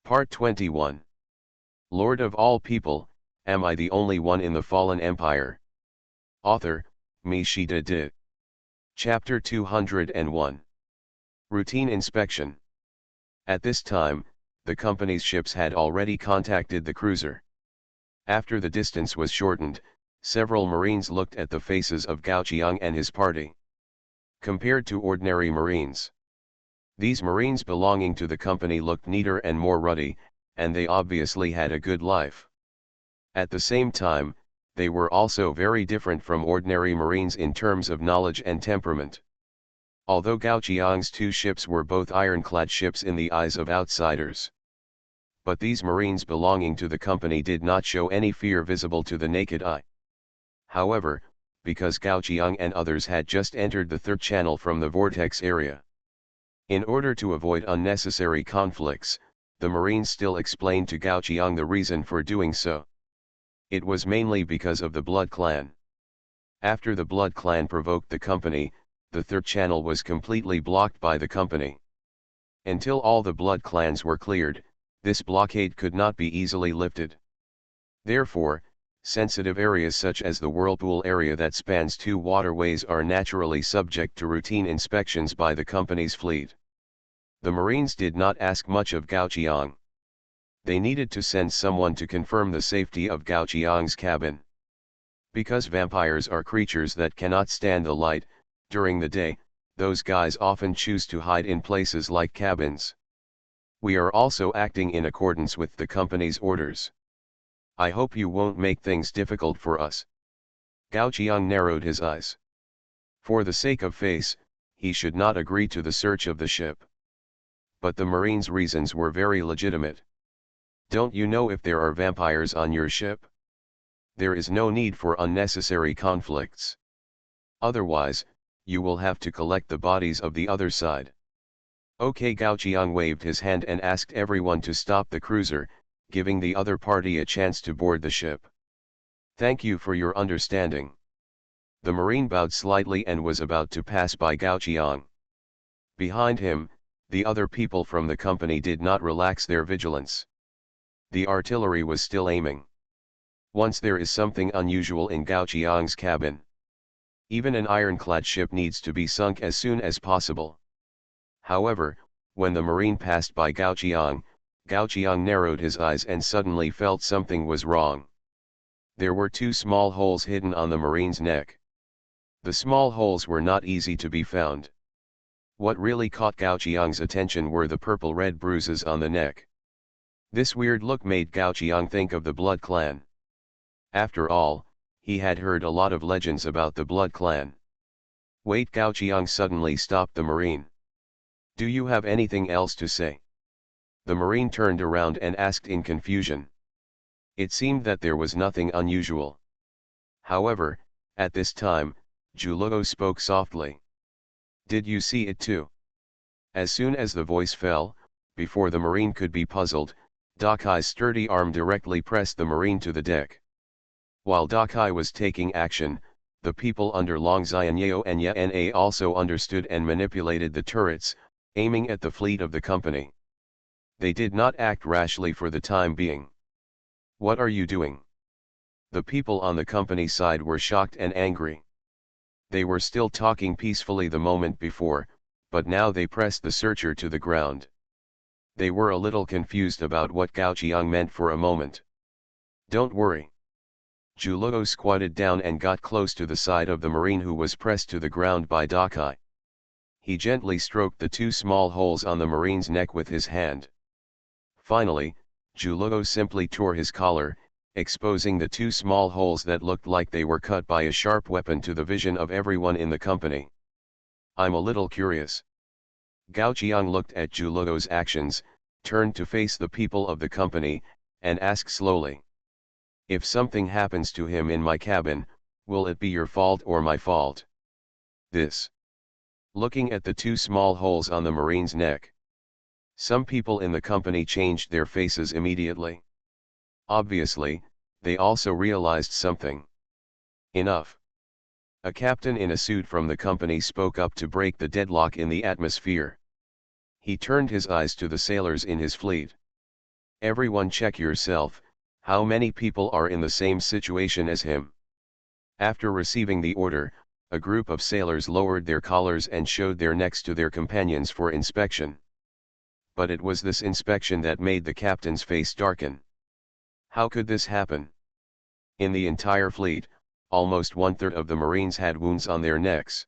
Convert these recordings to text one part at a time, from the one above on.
Part 21. Lord of all people, am I the only one in the fallen empire? Author, Mishida De. Chapter 201. Routine inspection. At this time, the company's ships had already contacted the cruiser. After the distance was shortened, several Marines looked at the faces of Gao Qiang and his party. Compared to ordinary Marines, these Marines belonging to the company looked neater and more ruddy, and they obviously had a good life. At the same time, they were also very different from ordinary Marines in terms of knowledge and temperament. Although Gao Qiang's two ships were both ironclad ships in the eyes of outsiders, but these Marines belonging to the company did not show any fear visible to the naked eye. However, because Gao Qiang and others had just entered the third channel from the vortex area, in order to avoid unnecessary conflicts, the Marines still explained to Gao Qiang the reason for doing so. It was mainly because of the Blood Clan. After the Blood Clan provoked the company, the third channel was completely blocked by the company. Until all the Blood Clans were cleared, this blockade could not be easily lifted. Therefore, sensitive areas such as the whirlpool area that spans two waterways are naturally subject to routine inspections by the company's fleet. The Marines did not ask much of Gao Qiang. They needed to send someone to confirm the safety of Gao Qiang's cabin. Because vampires are creatures that cannot stand the light, during the day, those guys often choose to hide in places like cabins. We are also acting in accordance with the company's orders. I hope you won't make things difficult for us. Gao Qiang narrowed his eyes. For the sake of face, he should not agree to the search of the ship. But the Marines' reasons were very legitimate. Don't you know if there are vampires on your ship? There is no need for unnecessary conflicts. Otherwise, you will have to collect the bodies of the other side. Okay, Gao Qiang waved his hand and asked everyone to stop the cruiser, giving the other party a chance to board the ship. Thank you for your understanding. The Marine bowed slightly and was about to pass by Gao Qiang. Behind him, the other people from the company did not relax their vigilance. The artillery was still aiming. Once there is something unusual in Gao Qiang's cabin, even an ironclad ship needs to be sunk as soon as possible. However, when the Marine passed by Gao Qiang narrowed his eyes and suddenly felt something was wrong. There were two small holes hidden on the Marine's neck. The small holes were not easy to be found. What really caught Gao Qiang's attention were the purple-red bruises on the neck. This weird look made Gao Qiang think of the Blood Clan. After all, he had heard a lot of legends about the Blood Clan. Wait, Gao Qiang suddenly stopped the Marine. Do you have anything else to say? The Marine turned around and asked in confusion. It seemed that there was nothing unusual. However, at this time, Zhulogo spoke softly. Did you see it too? As soon as the voice fell, before the Marine could be puzzled, Dakai's sturdy arm directly pressed the Marine to the deck. While Dakai was taking action, the people under Long Xianyao and Yana also understood and manipulated the turrets, aiming at the fleet of the company. They did not act rashly for the time being. What are you doing? The people on the company side were shocked and angry. They were still talking peacefully the moment before, but now they pressed the searcher to the ground. They were a little confused about what Gao Qiang meant for a moment. Don't worry. Zhulogo squatted down and got close to the side of the Marine who was pressed to the ground by Dakai. He gently stroked the two small holes on the Marine's neck with his hand. Finally, Zhulogo simply tore his collar, exposing the two small holes that looked like they were cut by a sharp weapon to the vision of everyone in the company. I'm a little curious. Gao Qiang looked at Zhulogo's actions, turned to face the people of the company, and asked slowly. If something happens to him in my cabin, will it be your fault or my fault? This. Looking at the two small holes on the Marine's neck, some people in the company changed their faces immediately. Obviously, they also realized something. Enough. A captain in a suit from the company spoke up to break the deadlock in the atmosphere. He turned his eyes to the sailors in his fleet. Everyone check yourself, how many people are in the same situation as him. After receiving the order, a group of sailors lowered their collars and showed their necks to their companions for inspection. But it was this inspection that made the captain's face darken. How could this happen? In the entire fleet, almost one-third of the Marines had wounds on their necks.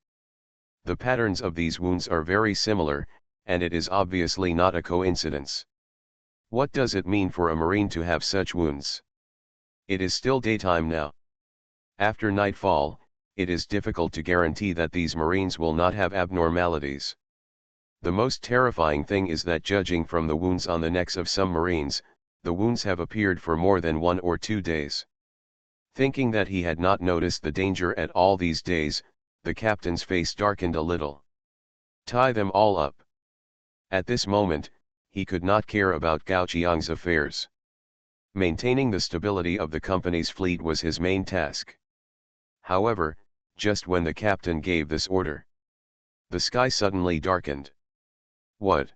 The patterns of these wounds are very similar, and it is obviously not a coincidence. What does it mean for a Marine to have such wounds? It is still daytime now. After nightfall, it is difficult to guarantee that these Marines will not have abnormalities. The most terrifying thing is that judging from the wounds on the necks of some Marines, the wounds have appeared for more than 1 or 2 days. Thinking that he had not noticed the danger at all these days, the captain's face darkened a little. Tie them all up. At this moment, he could not care about Gao Qiang's affairs. Maintaining the stability of the company's fleet was his main task. However, just when the captain gave this order, the sky suddenly darkened. What?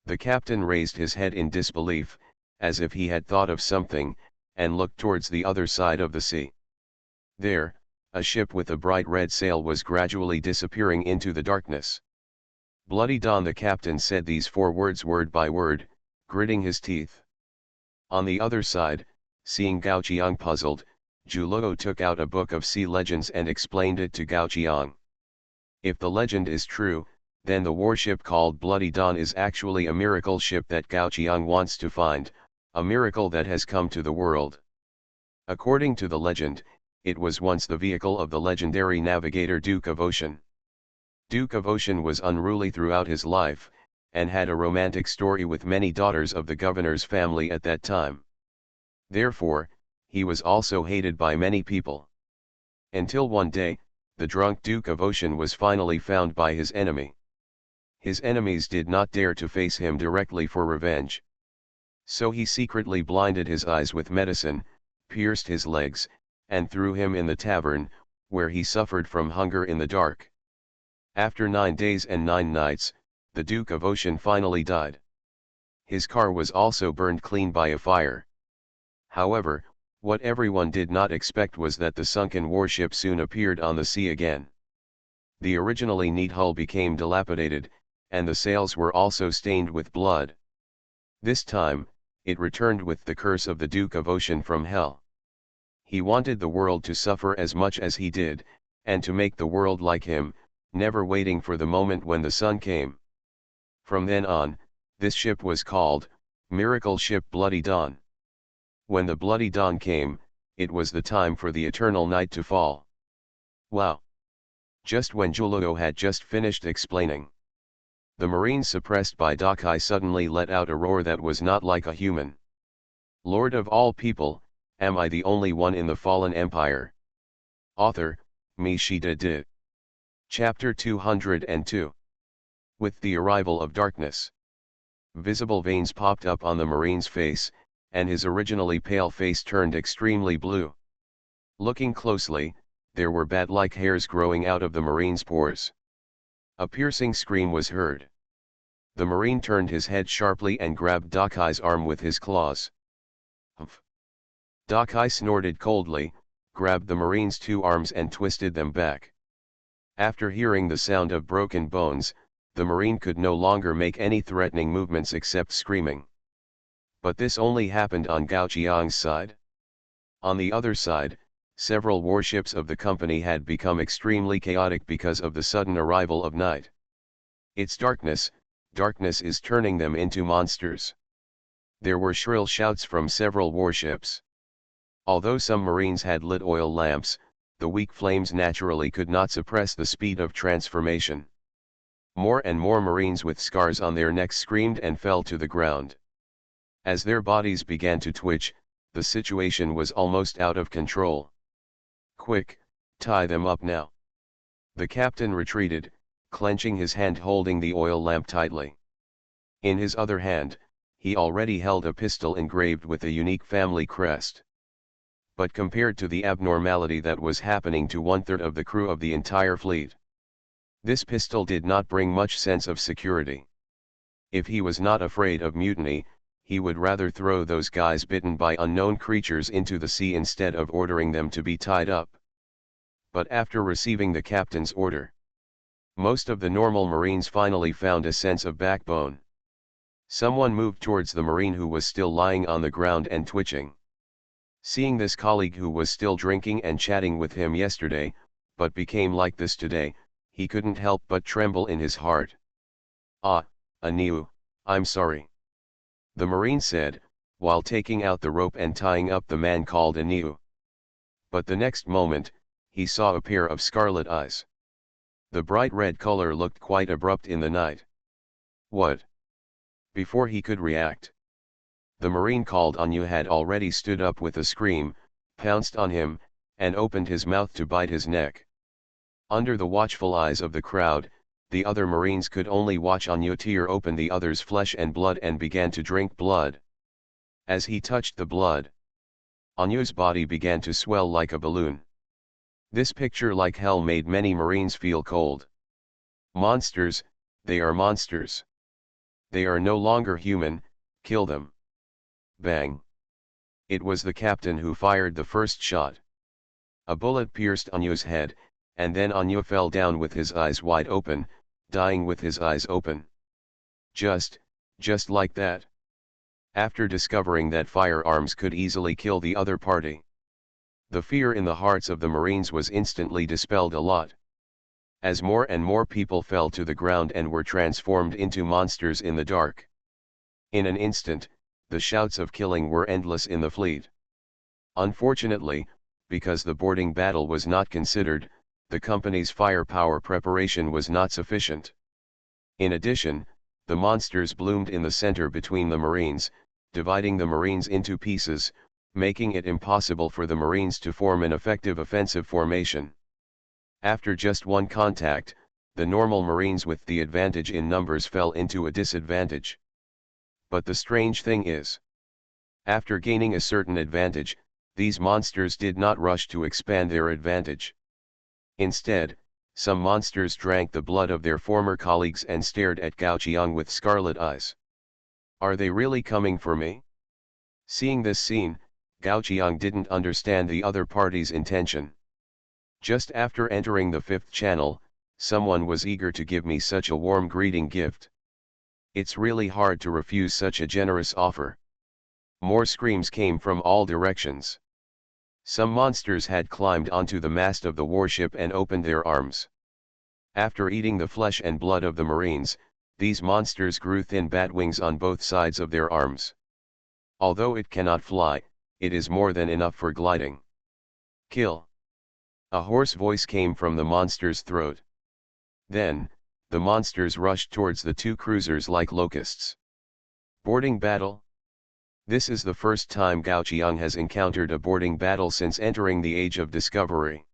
The captain raised his head in disbelief, as if he had thought of something, and looked towards the other side of the sea. There, a ship with a bright red sail was gradually disappearing into the darkness. Bloody Dawn, the captain said these 4 words word by word, gritting his teeth. On the other side, seeing Gao Qiang puzzled, Zhuo took out a book of sea legends and explained it to Gao Qiang. If the legend is true, then the warship called Bloody Dawn is actually a miracle ship that Gao Qiang wants to find, a miracle that has come to the world. According to the legend, it was once the vehicle of the legendary navigator Duke of Ocean. Duke of Ocean was unruly throughout his life, and had a romantic story with many daughters of the governor's family at that time. Therefore, he was also hated by many people. Until one day, the drunk Duke of Ocean was finally found by his enemy. His enemies did not dare to face him directly for revenge. So he secretly blinded his eyes with medicine, pierced his legs, and threw him in the tavern, where he suffered from hunger in the dark. After 9 days and 9 nights, the Duke of Ocean finally died. His car was also burned clean by a fire. However, what everyone did not expect was that the sunken warship soon appeared on the sea again. The originally neat hull became dilapidated, and the sails were also stained with blood. This time, it returned with the curse of the Duke of Ocean from hell. He wanted the world to suffer as much as he did, and to make the world like him, never waiting for the moment when the sun came. From then on, this ship was called, Miracle Ship Bloody Dawn. When the Bloody Dawn came, it was the time for the eternal night to fall. Wow! Just when Zhuo had just finished explaining, the Marines suppressed by Dakai suddenly let out a roar that was not like a human. Lord of all people, am I the only one in the fallen empire? Author, MaleProtagonist. Chapter 202. With the arrival of darkness, visible veins popped up on the Marine's face, and his originally pale face turned extremely blue. Looking closely, there were bat-like hairs growing out of the Marine's pores. A piercing scream was heard. The Marine turned his head sharply and grabbed Dakai's arm with his claws. Humph! Dakai snorted coldly, grabbed the Marine's 2 arms and twisted them back. After hearing the sound of broken bones, the Marine could no longer make any threatening movements except screaming. But this only happened on Gao Qiang's side. On the other side, several warships of the company had become extremely chaotic because of the sudden arrival of night. It's darkness, darkness is turning them into monsters. There were shrill shouts from several warships. Although some Marines had lit oil lamps, the weak flames naturally could not suppress the speed of transformation. More and more Marines with scars on their necks screamed and fell to the ground. As their bodies began to twitch, the situation was almost out of control. Quick, tie them up now. The captain retreated, clenching his hand holding the oil lamp tightly. In his other hand, he already held a pistol engraved with a unique family crest. But compared to the abnormality that was happening to 1/3 of the crew of the entire fleet, this pistol did not bring much sense of security. If he was not afraid of mutiny, he would rather throw those guys bitten by unknown creatures into the sea instead of ordering them to be tied up. But after receiving the captain's order, most of the normal Marines finally found a sense of backbone. Someone moved towards the Marine who was still lying on the ground and twitching. Seeing this colleague who was still drinking and chatting with him yesterday, but became like this today, he couldn't help but tremble in his heart. "Ah, Aniu, I'm sorry," the Marine said, while taking out the rope and tying up the man called Aniu. But the next moment, he saw a pair of scarlet eyes. The bright red color looked quite abrupt in the night. "What?" Before he could react, the Marine called Aniu had already stood up with a scream, pounced on him, and opened his mouth to bite his neck. Under the watchful eyes of the crowd, the other Marines could only watch Aniu tear open the other's flesh and blood and began to drink blood. As he touched the blood, Aniu's body began to swell like a balloon. This picture like hell made many Marines feel cold. Monsters, they are monsters. They are no longer human, kill them. Bang. It was the captain who fired the first shot. A bullet pierced Aniu's head, and then Aniu fell down with his eyes wide open, dying with his eyes open. Just like that. After discovering that firearms could easily kill the other party, the fear in the hearts of the Marines was instantly dispelled a lot. As more and more people fell to the ground and were transformed into monsters in the dark. In an instant, the shouts of killing were endless in the fleet. Unfortunately, because the boarding battle was not considered, the company's firepower preparation was not sufficient. In addition, the monsters bloomed in the center between the Marines, dividing the Marines into pieces, making it impossible for the Marines to form an effective offensive formation. After just one contact, the normal Marines with the advantage in numbers fell into a disadvantage. But the strange thing is, after gaining a certain advantage, these monsters did not rush to expand their advantage. Instead, some monsters drank the blood of their former colleagues and stared at Gao Qiang with scarlet eyes. Are they really coming for me? Seeing this scene, Gao Qiang didn't understand the other party's intention. Just after entering the fifth channel, someone was eager to give me such a warm greeting gift. It's really hard to refuse such a generous offer. More screams came from all directions. Some monsters had climbed onto the mast of the warship and opened their arms. After eating the flesh and blood of the Marines, these monsters grew thin bat wings on both sides of their arms. Although it cannot fly, it is more than enough for gliding. Kill. A hoarse voice came from the monster's throat. Then, the monsters rushed towards the two cruisers like locusts. Boarding battle? This is the first time Gao Qiang has encountered a boarding battle since entering the Age of Discovery.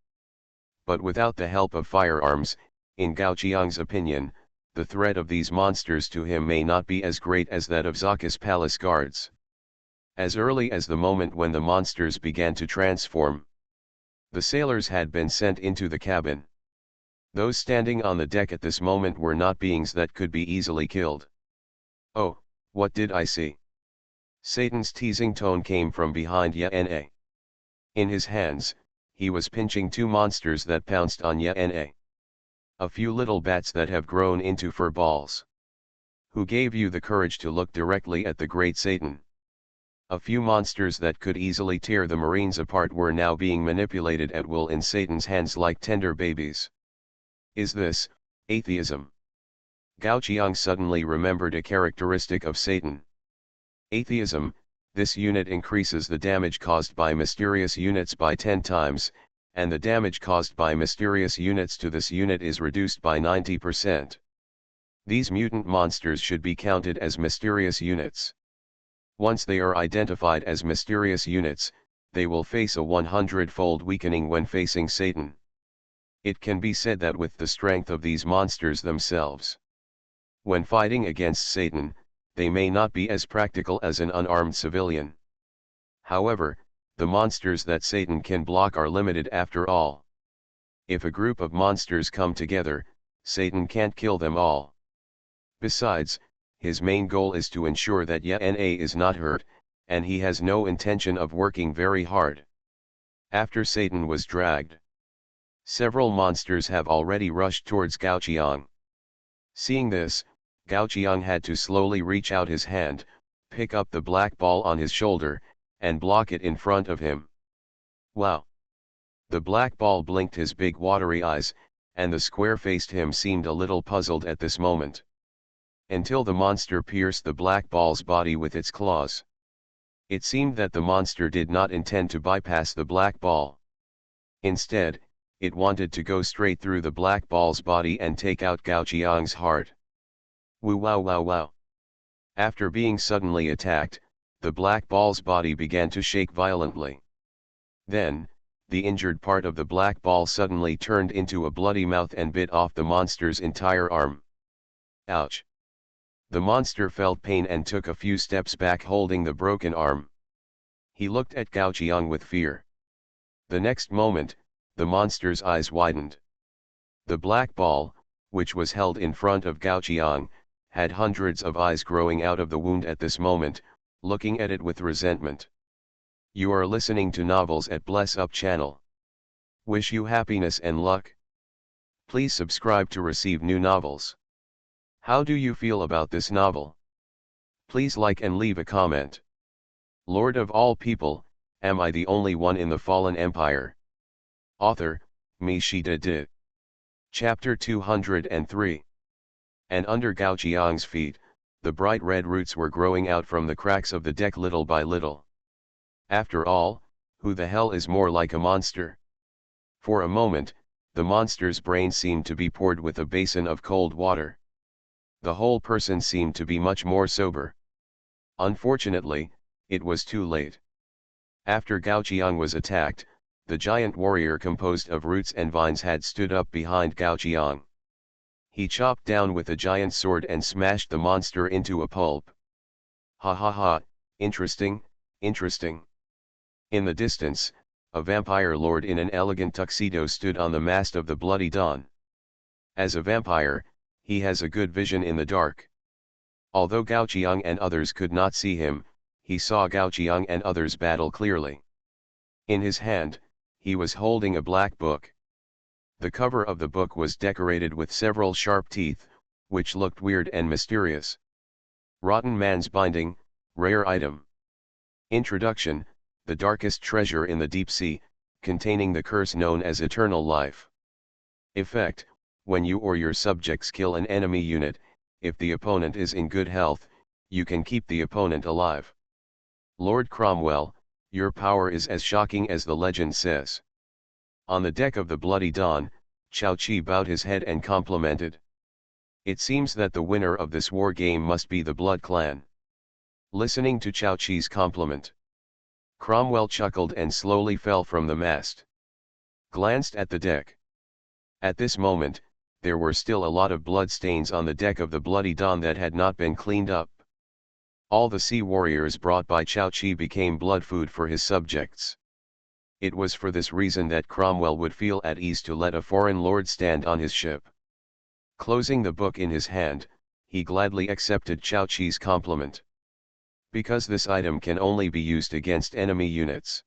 But without the help of firearms, in Gao Qiang's opinion, the threat of these monsters to him may not be as great as that of Zaka's palace guards. As early as the moment when the monsters began to transform, the sailors had been sent into the cabin. Those standing on the deck at this moment were not beings that could be easily killed. "Oh, what did I see?" Satan's teasing tone came from behind Yana. In his hands, he was pinching two monsters that pounced on Yana. A few little bats that have grown into fur balls. Who gave you the courage to look directly at the great Satan? A few monsters that could easily tear the Marines apart were now being manipulated at will in Satan's hands like tender babies. Is this atheism? Gao Qiang suddenly remembered a characteristic of Satan. Atheism, this unit increases the damage caused by mysterious units by 10 times, and the damage caused by mysterious units to this unit is reduced by 90%. These mutant monsters should be counted as mysterious units. Once they are identified as mysterious units, they will face a 100-fold weakening when facing Satan. It can be said that with the strength of these monsters themselves, when fighting against Satan, they may not be as practical as an unarmed civilian. However, the monsters that Satan can block are limited after all. If a group of monsters come together, Satan can't kill them all. Besides, his main goal is to ensure that Yana is not hurt, and he has no intention of working very hard. After Satan was dragged, several monsters have already rushed towards Gaoqiang. Seeing this, Gaoqiang had to slowly reach out his hand, pick up the black ball on his shoulder, and block it in front of him. Wow! The black ball blinked his big watery eyes, and the square-faced him seemed a little puzzled at this moment. Until the monster pierced the black ball's body with its claws. It seemed that the monster did not intend to bypass the black ball. Instead, it wanted to go straight through the black ball's body and take out Gaoqiang's heart. Woo wow wow wow. After being suddenly attacked, the black ball's body began to shake violently. Then, the injured part of the black ball suddenly turned into a bloody mouth and bit off the monster's entire arm. Ouch! The monster felt pain and took a few steps back holding the broken arm. He looked at Gaoqiang with fear. The next moment, the monster's eyes widened. The black ball, which was held in front of Gaoqiang, had hundreds of eyes growing out of the wound at this moment, looking at it with resentment. You are listening to Novels at Bless Up channel. Wish you happiness and luck. Please subscribe to receive new novels. How do you feel about this novel? Please like and leave a comment. Lord of all people, am I the only one in the fallen empire? Author, MaleProtagonist. Chapter 203. And under Gaoqiang's feet, the bright red roots were growing out from the cracks of the deck little by little. After all, who the hell is more like a monster? For a moment, the monster's brain seemed to be poured with a basin of cold water. The whole person seemed to be much more sober. Unfortunately, it was too late. After Gaoqiang was attacked, the giant warrior composed of roots and vines had stood up behind Gaoqiang. He chopped down with a giant sword and smashed the monster into a pulp. Ha ha ha, interesting, interesting. In the distance, a vampire lord in an elegant tuxedo stood on the mast of the Bloody Dawn. As a vampire, he has a good vision in the dark. Although Gaoqiang and others could not see him, he saw Gaoqiang and others battle clearly. In his hand, he was holding a black book. The cover of the book was decorated with several sharp teeth, which looked weird and mysterious. Rotten Man's Binding, rare item. Introduction: the darkest treasure in the deep sea, containing the curse known as eternal life. Effect: when you or your subjects kill an enemy unit, if the opponent is in good health, you can keep the opponent alive. Lord Cromwell, your power is as shocking as the legend says. On the deck of the Bloody Dawn, Cao Qi bowed his head and complimented. It seems that the winner of this war game must be the Blood Clan. Listening to Cao Qi's compliment, Cromwell chuckled and slowly fell from the mast. Glanced at the deck. At this moment, there were still a lot of blood stains on the deck of the Bloody Dawn that had not been cleaned up. All the sea warriors brought by Cao Qi became blood food for his subjects. It was for this reason that Cromwell would feel at ease to let a foreign lord stand on his ship. Closing the book in his hand, he gladly accepted Cao Qi's compliment. Because this item can only be used against enemy units.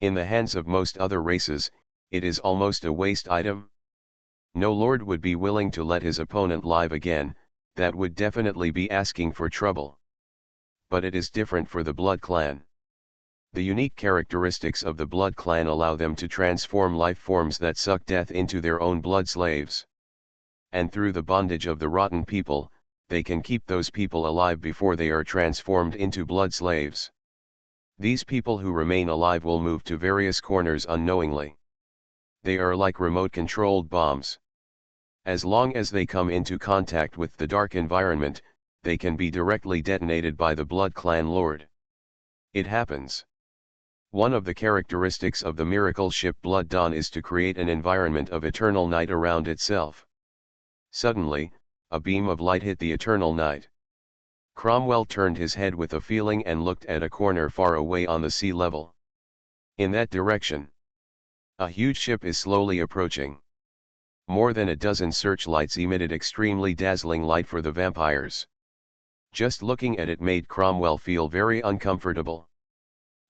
In the hands of most other races, it is almost a waste item. No lord would be willing to let his opponent live again, that would definitely be asking for trouble. But it is different for the Blood Clan. The unique characteristics of the Blood Clan allow them to transform life forms that suck death into their own blood slaves. And through the bondage of the rotten people, they can keep those people alive before they are transformed into blood slaves. These people who remain alive will move to various corners unknowingly. They are like remote-controlled bombs. As long as they come into contact with the dark environment, they can be directly detonated by the Blood Clan Lord. It happens. One of the characteristics of the miracle ship Blood Dawn is to create an environment of eternal night around itself. Suddenly, a beam of light hit the eternal night. Cromwell turned his head with a feeling and looked at a corner far away on the sea level. In that direction, a huge ship is slowly approaching. More than a dozen searchlights emitted extremely dazzling light for the vampires. Just looking at it made Cromwell feel very uncomfortable.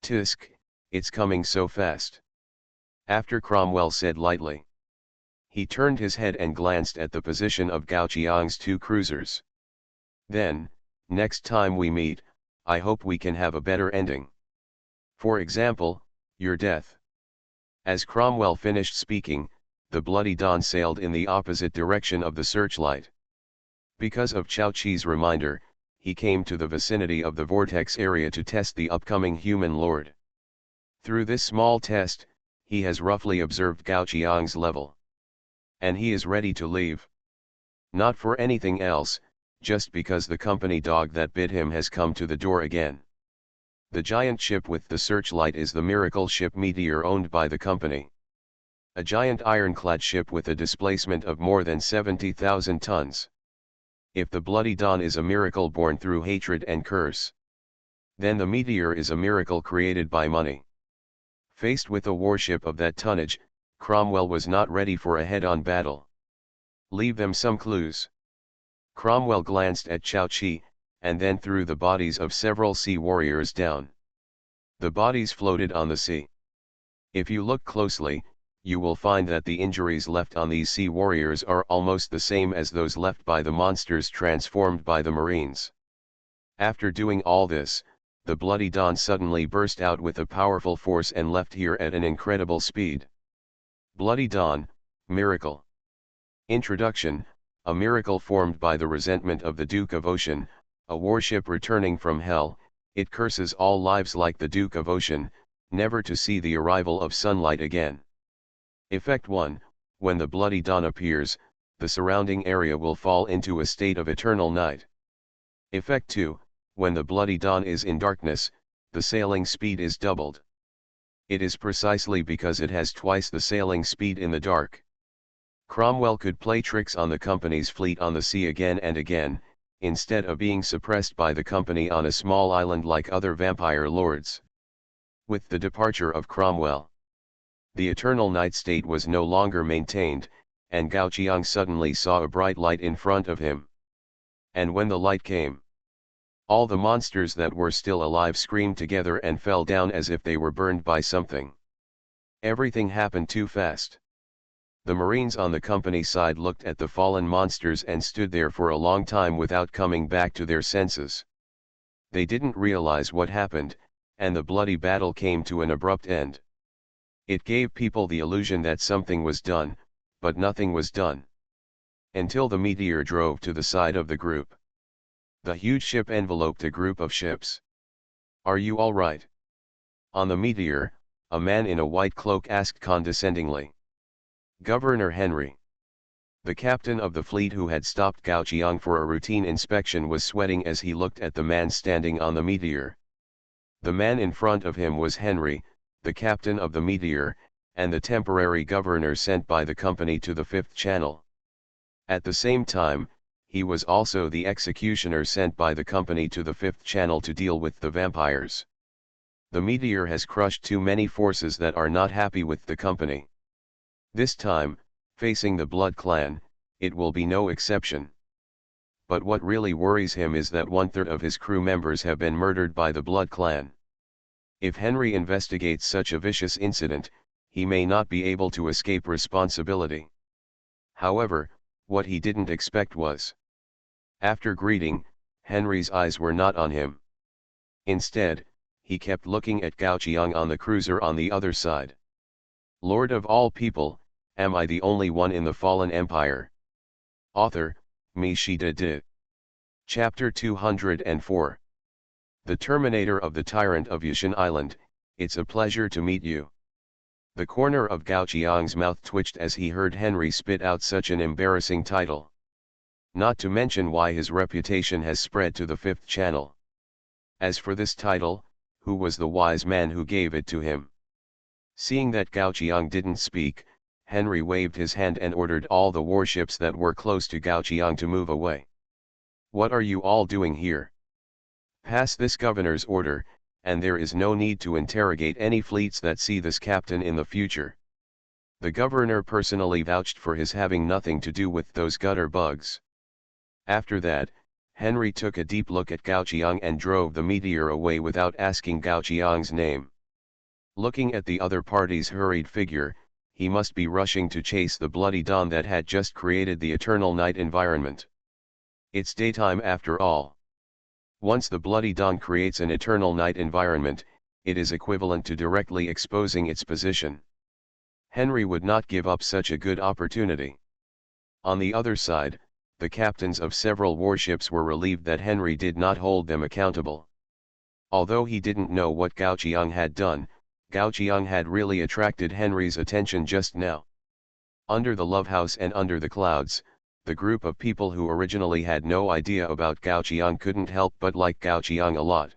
Tisk, it's coming so fast. After Cromwell said lightly. He turned his head and glanced at the position of Gao Qiang's two cruisers. Then, next time we meet, I hope we can have a better ending. For example, your death. As Cromwell finished speaking, the Bloody Dawn sailed in the opposite direction of the searchlight. Because of Chao Chi's reminder, he came to the vicinity of the vortex area to test the upcoming human lord. Through this small test, he has roughly observed Gao Qiang's level. And he is ready to leave. Not for anything else, just because the company dog that bit him has come to the door again. The giant ship with the searchlight is the miracle ship Meteor owned by the company. A giant ironclad ship with a displacement of more than 70,000 tons. If the Bloody Dawn is a miracle born through hatred and curse, then the Meteor is a miracle created by money. Faced with a warship of that tonnage, Cromwell was not ready for a head-on battle. Leave them some clues. Cromwell glanced at Chao Chi, and then threw the bodies of several sea warriors down. The bodies floated on the sea. If you look closely, you will find that the injuries left on these sea warriors are almost the same as those left by the monsters transformed by the Marines. After doing all this, the Bloody Dawn suddenly burst out with a powerful force and left here at an incredible speed. Bloody Dawn, Miracle. Introduction: a miracle formed by the resentment of the Duke of Ocean, a warship returning from hell. It curses all lives like the Duke of Ocean, never to see the arrival of sunlight again. Effect 1: when the Bloody Dawn appears, the surrounding area will fall into a state of eternal night. Effect 2: when the Bloody Dawn is in darkness, the sailing speed is doubled. It is precisely because it has twice the sailing speed in the dark. Cromwell could play tricks on the company's fleet on the sea again and again, instead of being suppressed by the company on a small island like other vampire lords. With the departure of Cromwell, the eternal night state was no longer maintained, and Gao Qiang suddenly saw a bright light in front of him. And when the light came, all the monsters that were still alive screamed together and fell down as if they were burned by something. Everything happened too fast. The Marines on the company side looked at the fallen monsters and stood there for a long time without coming back to their senses. They didn't realize what happened, and the bloody battle came to an abrupt end. It gave people the illusion that something was done, but nothing was done. Until the meteor drove to the side of the group. The huge ship enveloped a group of ships. "Are you all right?" On the meteor, a man in a white cloak asked condescendingly. "Governor Henry." The captain of the fleet, who had stopped Gao Qiang for a routine inspection, was sweating as he looked at the man standing on the meteor. The man in front of him was Henry, the captain of the meteor, and the temporary governor sent by the company to the Fifth Channel. At the same time, he was also the executioner sent by the company to the Fifth Channel to deal with the vampires. The meteor has crushed too many forces that are not happy with the company. This time, facing the Blood Clan, it will be no exception. But what really worries him is that 1/3 of his crew members have been murdered by the Blood Clan. If Henry investigates such a vicious incident, he may not be able to escape responsibility. However, what he didn't expect was, after greeting, Henry's eyes were not on him. Instead, he kept looking at Gao Qiang on the cruiser on the other side. "Lord of all people, am I the only one in the fallen empire?" Author, Mi Shi De. Chapter 204. The Terminator of the Tyrant of Yushan Island. It's a pleasure to meet you. The corner of Gao Qiang's mouth twitched as he heard Henry spit out such an embarrassing title. Not to mention why his reputation has spread to the Fifth Channel. As for this title, who was the wise man who gave it to him? Seeing that Gao Qiang didn't speak, Henry waved his hand and ordered all the warships that were close to Gao Qiang to move away. "What are you all doing here? Pass this governor's order, and there is no need to interrogate any fleets that see this captain in the future." The governor personally vouched for his having nothing to do with those gutter bugs. After that, Henry took a deep look at Gao Qiang and drove the meteor away without asking Gao Qiang's name. Looking at the other party's hurried figure, he must be rushing to chase the bloody dawn that had just created the eternal night environment. It's daytime after all. Once the bloody dawn creates an eternal night environment, it is equivalent to directly exposing its position. Henry would not give up such a good opportunity. On the other side, the captains of several warships were relieved that Henry did not hold them accountable. Although he didn't know what Gao Qiang had done, Gao Qiang had really attracted Henry's attention just now. Under the Love House and under the clouds, the group of people who originally had no idea about Gao Qiang couldn't help but like Gao Qiang a lot.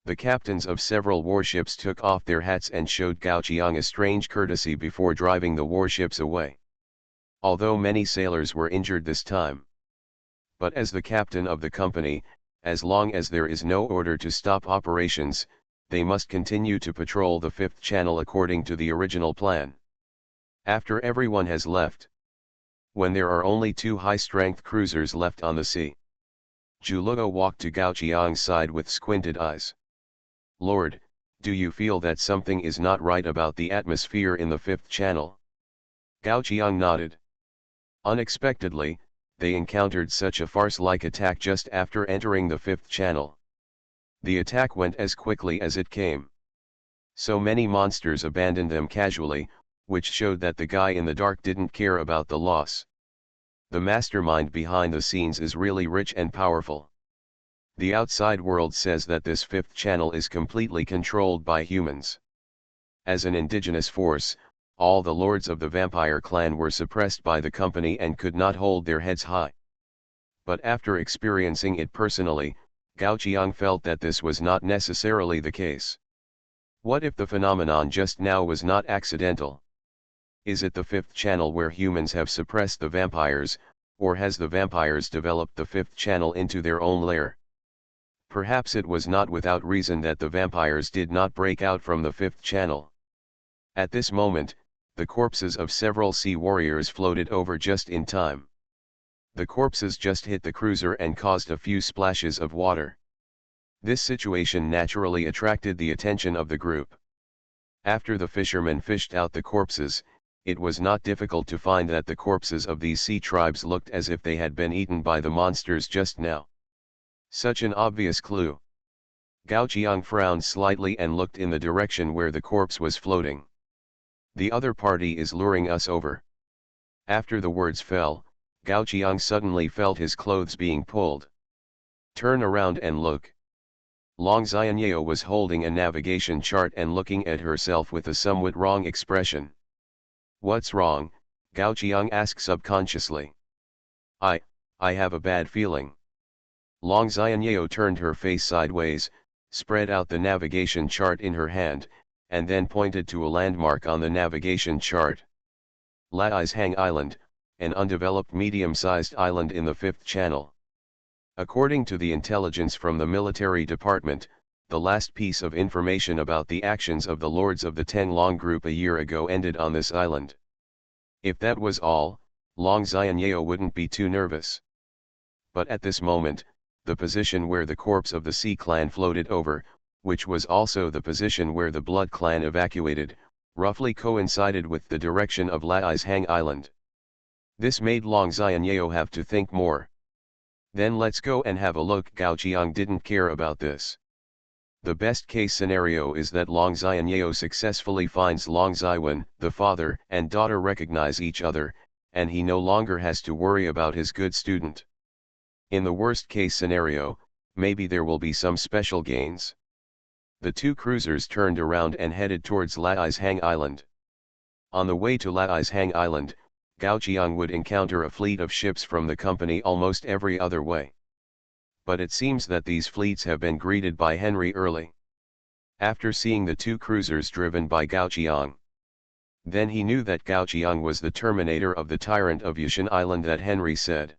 The captains of several warships took off their hats and showed Gao Qiang a strange courtesy before driving the warships away. Although many sailors were injured this time. But as the captain of the company, as long as there is no order to stop operations, they must continue to patrol the fifth channel according to the original plan. After everyone has left. When there are only 2 high-strength cruisers left on the sea. Zhu walked to Gao Qiang's side with squinted eyes. Lord, do you feel that something is not right about the atmosphere in the fifth channel? Gao Qiang nodded. Unexpectedly, they encountered such a farce-like attack just after entering the fifth channel. The attack went as quickly as it came. So many monsters abandoned them casually, which showed that the guy in the dark didn't care about the loss. The mastermind behind the scenes is really rich and powerful. The outside world says that this fifth channel is completely controlled by humans. As an indigenous force, all the lords of the vampire clan were suppressed by the company and could not hold their heads high. But after experiencing it personally, Gao Qiang felt that this was not necessarily the case. What if the phenomenon just now was not accidental? Is it the fifth channel where humans have suppressed the vampires, or has the vampires developed the fifth channel into their own lair? Perhaps it was not without reason that the vampires did not break out from the fifth channel. At this moment, the corpses of several sea warriors floated over just in time. The corpses just hit the cruiser and caused a few splashes of water. This situation naturally attracted the attention of the group. After the fishermen fished out the corpses, it was not difficult to find that the corpses of these sea tribes looked as if they had been eaten by the monsters just now. Such an obvious clue. Gao Qiang frowned slightly and looked in the direction where the corpse was floating. The other party is luring us over. After the words fell, Gao Qiang suddenly felt his clothes being pulled. Turn around and look. Long Xianyao was holding a navigation chart and looking at herself with a somewhat wrong expression. What's wrong? Gao Qiang asked subconsciously. I have a bad feeling. Long Xianyao turned her face sideways, spread out the navigation chart in her hand, and then pointed to a landmark on the navigation chart. Lai's Hang Island, an undeveloped medium-sized island in the fifth channel. According to the intelligence from the military department, the last piece of information about the actions of the Lords of the Ten Long group a year ago ended on this island. If that was all, Long Xianyao wouldn't be too nervous. But at this moment, the position where the corpse of the Sea Clan floated over, which was also the position where the Blood Clan evacuated, roughly coincided with the direction of Lai's Hang Island. This made Long Xianyao have to think more. Then let's go and have a look. Gao Qiang didn't care about this. The best case scenario is that Long Xianyao successfully finds Long Xiwen, the father and daughter recognize each other, and he no longer has to worry about his good student. In the worst case scenario, maybe there will be some special gains. The 2 cruisers turned around and headed towards Lai's Hang Island. On the way to Lai's Hang Island, Gao Qiang would encounter a fleet of ships from the company almost every other way. But it seems that these fleets have been greeted by Henry early. After seeing the 2 cruisers driven by Gao Qiang, then he knew that Gao Qiang was the terminator of the tyrant of Yushan Island that Henry said.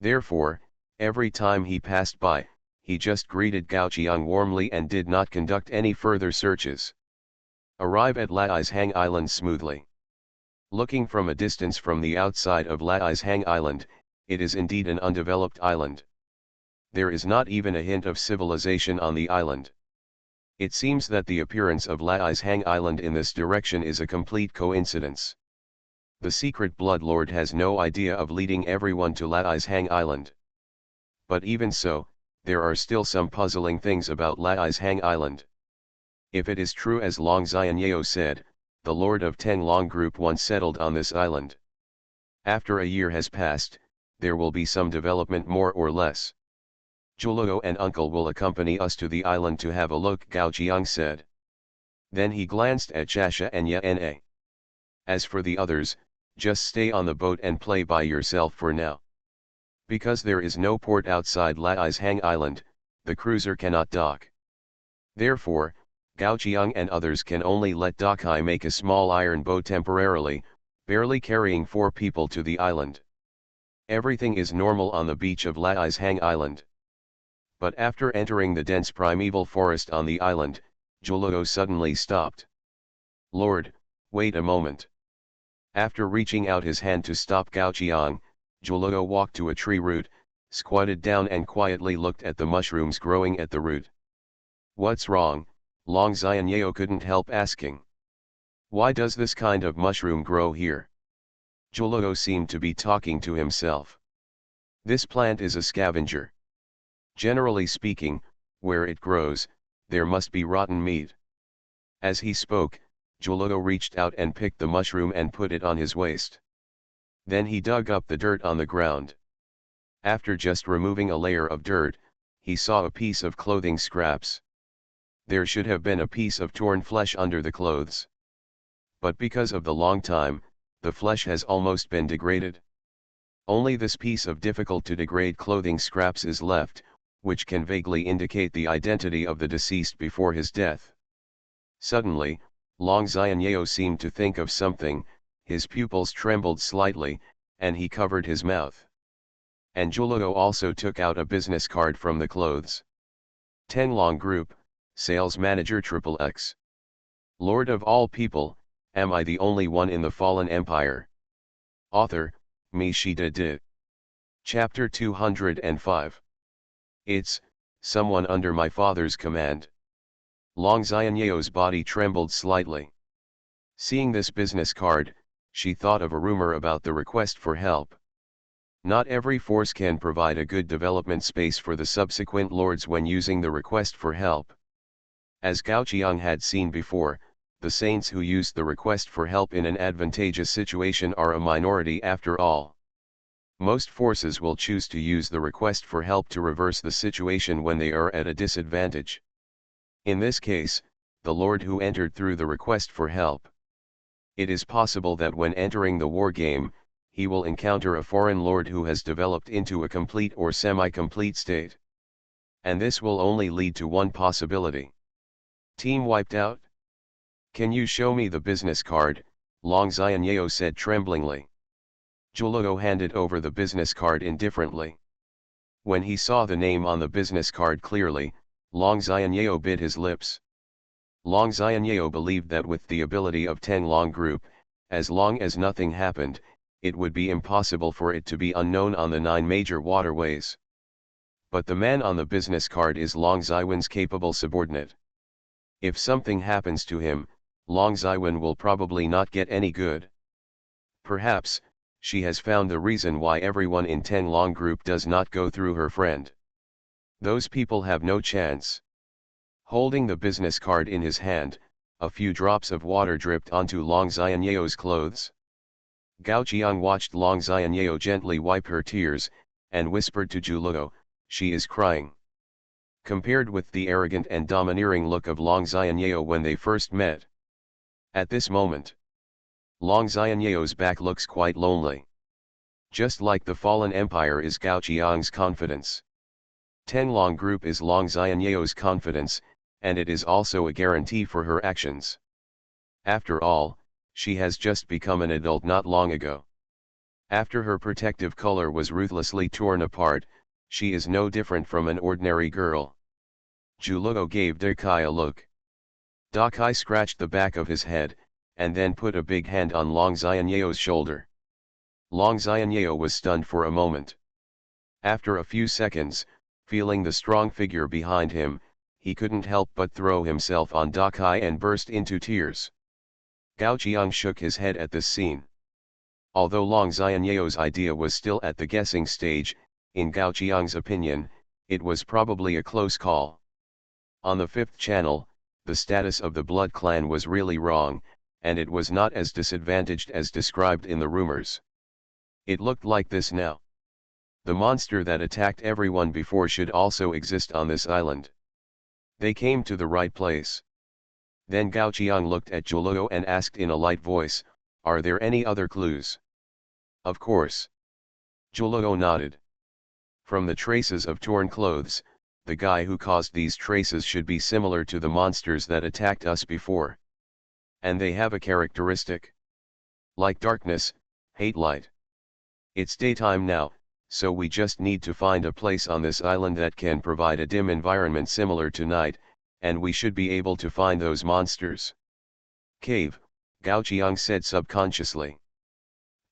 Therefore, every time he passed by, he just greeted Gao Qiang warmly and did not conduct any further searches. Arrive at Lai's Hang Island smoothly. Looking from a distance from the outside of Lai's Hang Island, it is indeed an undeveloped island. There is not even a hint of civilization on the island. It seems that the appearance of Lai's Hang Island in this direction is a complete coincidence. The secret Bloodlord has no idea of leading everyone to Lai's Hang Island. But even so, there are still some puzzling things about Lai's Hang Island. If it is true as Long Xianyeo said, the Lord of Tenglong Group once settled on this island. After a year has passed, there will be some development more or less. Juluo and uncle will accompany us to the island to have a look, Gao Jiang said. Then he glanced at Chasha and Yana. As for the others, just stay on the boat and play by yourself for now. Because there is no port outside Lai's Hang Island, the cruiser cannot dock. Therefore, Gao Jiang and others can only let Dakai make a small iron boat temporarily, barely carrying 4 people to the island. Everything is normal on the beach of Lai's Hang Island. But after entering the dense primeval forest on the island, Juluo suddenly stopped. Lord, wait a moment. After reaching out his hand to stop Gao Jiang, Juluo walked to a tree root, squatted down and quietly looked at the mushrooms growing at the root. What's wrong? Long Xianyeo couldn't help asking. Why does this kind of mushroom grow here? Juluo seemed to be talking to himself. This plant is a scavenger. Generally speaking, where it grows, there must be rotten meat. As he spoke, Juluo reached out and picked the mushroom and put it on his waist. Then he dug up the dirt on the ground. After just removing a layer of dirt, he saw a piece of clothing scraps. There should have been a piece of torn flesh under the clothes. But because of the long time, the flesh has almost been degraded. Only this piece of difficult to degrade clothing scraps is left, which can vaguely indicate the identity of the deceased before his death. Suddenly, Long Xianyeo seemed to think of something, his pupils trembled slightly, and he covered his mouth. And Juluo also took out a business card from the clothes. Tenglong Group, Sales Manager XXX. Lord of all people, am I the only one in the fallen empire? Author, Mi Shida Di. Chapter 205. It's, someone under my father's command. Long Xianyeo's body trembled slightly. Seeing this business card, she thought of a rumor about the request for help. Not every force can provide a good development space for the subsequent lords when using the request for help. As Gao Jiang had seen before, the saints who used the request for help in an advantageous situation are a minority after all. Most forces will choose to use the request for help to reverse the situation when they are at a disadvantage. In this case, the lord who entered through the request for help. It is possible that when entering the war game, he will encounter a foreign lord who has developed into a complete or semi-complete state. And this will only lead to one possibility. Team wiped out? Can you show me the business card? Long Xianyeo said tremblingly. Juluo handed over the business card indifferently. When he saw the name on the business card clearly, Long Xianyeo bit his lips. Long Xianyeo believed that with the ability of Tenglong Group, as long as nothing happened, it would be impossible for it to be unknown on the 9 major waterways. But the man on the business card is Long Xiwen's capable subordinate. If something happens to him, Long Xiwen will probably not get any good. Perhaps, she has found the reason why everyone in Tenglong Group does not go through her friend. Those people have no chance. Holding the business card in his hand, a few drops of water dripped onto Long Xianyeo's clothes. Gao Jiang watched Long Xianyeo gently wipe her tears, and whispered to Juluo, she is crying. Compared with the arrogant and domineering look of Long Xianyeo when they first met. At this moment, Long Xianyeo's back looks quite lonely. Just like the fallen empire is Gao Jiang's confidence. Tenglong Group is Long Xianyeo's confidence, and it is also a guarantee for her actions. After all, she has just become an adult not long ago. After her protective color was ruthlessly torn apart, she is no different from an ordinary girl. Juluo gave Dakai a look. Dakai scratched the back of his head, and then put a big hand on Long Xianyeo's shoulder. Long Xianyeo was stunned for a moment. After a few seconds, Feeling the strong figure behind him, he couldn't help but throw himself on Dakai and burst into tears. Gao Qiang shook his head at this scene. Although Long Xianyeo's idea was still at the guessing stage, in Gao Qiang's opinion, it was probably a close call. On the fifth channel, the status of the Blood Clan was really wrong, and it was not as disadvantaged as described in the rumors. It looked like this now. The monster that attacked everyone before should also exist on this island. They came to the right place. Then Gao Qiang looked at Zhuoluo and asked in a light voice, "Are there any other clues?" "Of course." Zhuoluo nodded. "From the traces of torn clothes, the guy who caused these traces should be similar to the monsters that attacked us before. And they have a characteristic. Like darkness, hate light. It's daytime now, so we just need to find a place on this island that can provide a dim environment similar to night, and we should be able to find those monsters." "Cave," Gao Qiang said subconsciously.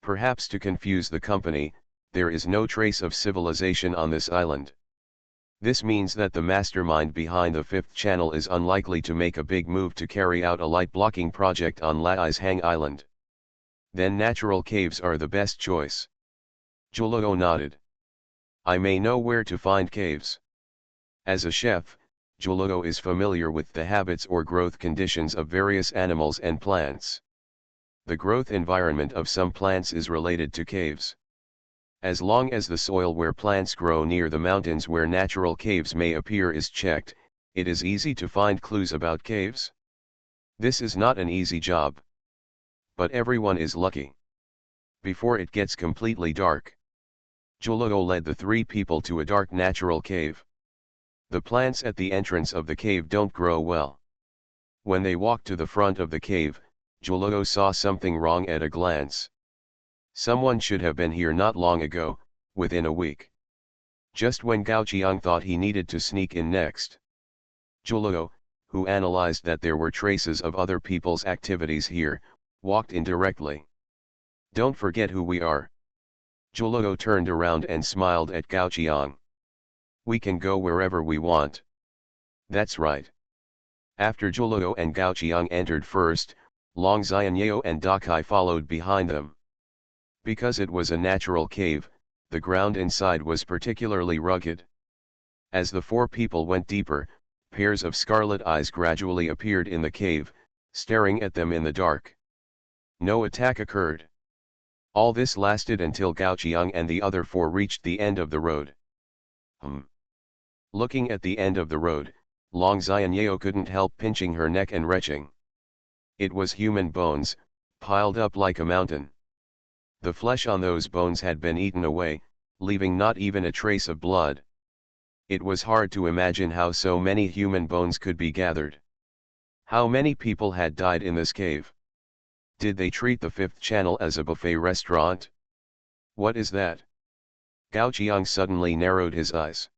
"Perhaps to confuse the company, there is no trace of civilization on this island. This means that the mastermind behind the fifth channel is unlikely to make a big move to carry out a light blocking project on Lai's Hang Island. Then natural caves are the best choice." Zhuoluo nodded. "I may know where to find caves." As a chef, Zhuoluo is familiar with the habits or growth conditions of various animals and plants. The growth environment of some plants is related to caves. As long as the soil where plants grow near the mountains where natural caves may appear is checked, it is easy to find clues about caves. This is not an easy job. But everyone is lucky. Before it gets completely dark, Zhuoluo led the three people to a dark natural cave. The plants at the entrance of the cave don't grow well. When they walked to the front of the cave, Zhuoluo saw something wrong at a glance. Someone should have been here not long ago, within a week. Just when Gao Qiang thought he needed to sneak in next, Zhuoluo, who analyzed that there were traces of other people's activities here, walked in directly. "Don't forget who we are." Zhuoluo turned around and smiled at Gao Qiang. "We can go wherever we want." "That's right." After Zhuoluo and Gao Qiang entered first, Long Xianyeo and Dakai followed behind them. Because it was a natural cave, the ground inside was particularly rugged. As the four people went deeper, pairs of scarlet eyes gradually appeared in the cave, staring at them in the dark. No attack occurred. All this lasted until Gao Qiang and the other four reached the end of the road. Looking at the end of the road, Long Xianyeo couldn't help pinching her neck and retching. It was human bones, piled up like a mountain. The flesh on those bones had been eaten away, leaving not even a trace of blood. It was hard to imagine how so many human bones could be gathered. How many people had died in this cave? Did they treat the fifth channel as a buffet restaurant? What is that? Gao Qiang suddenly narrowed his eyes.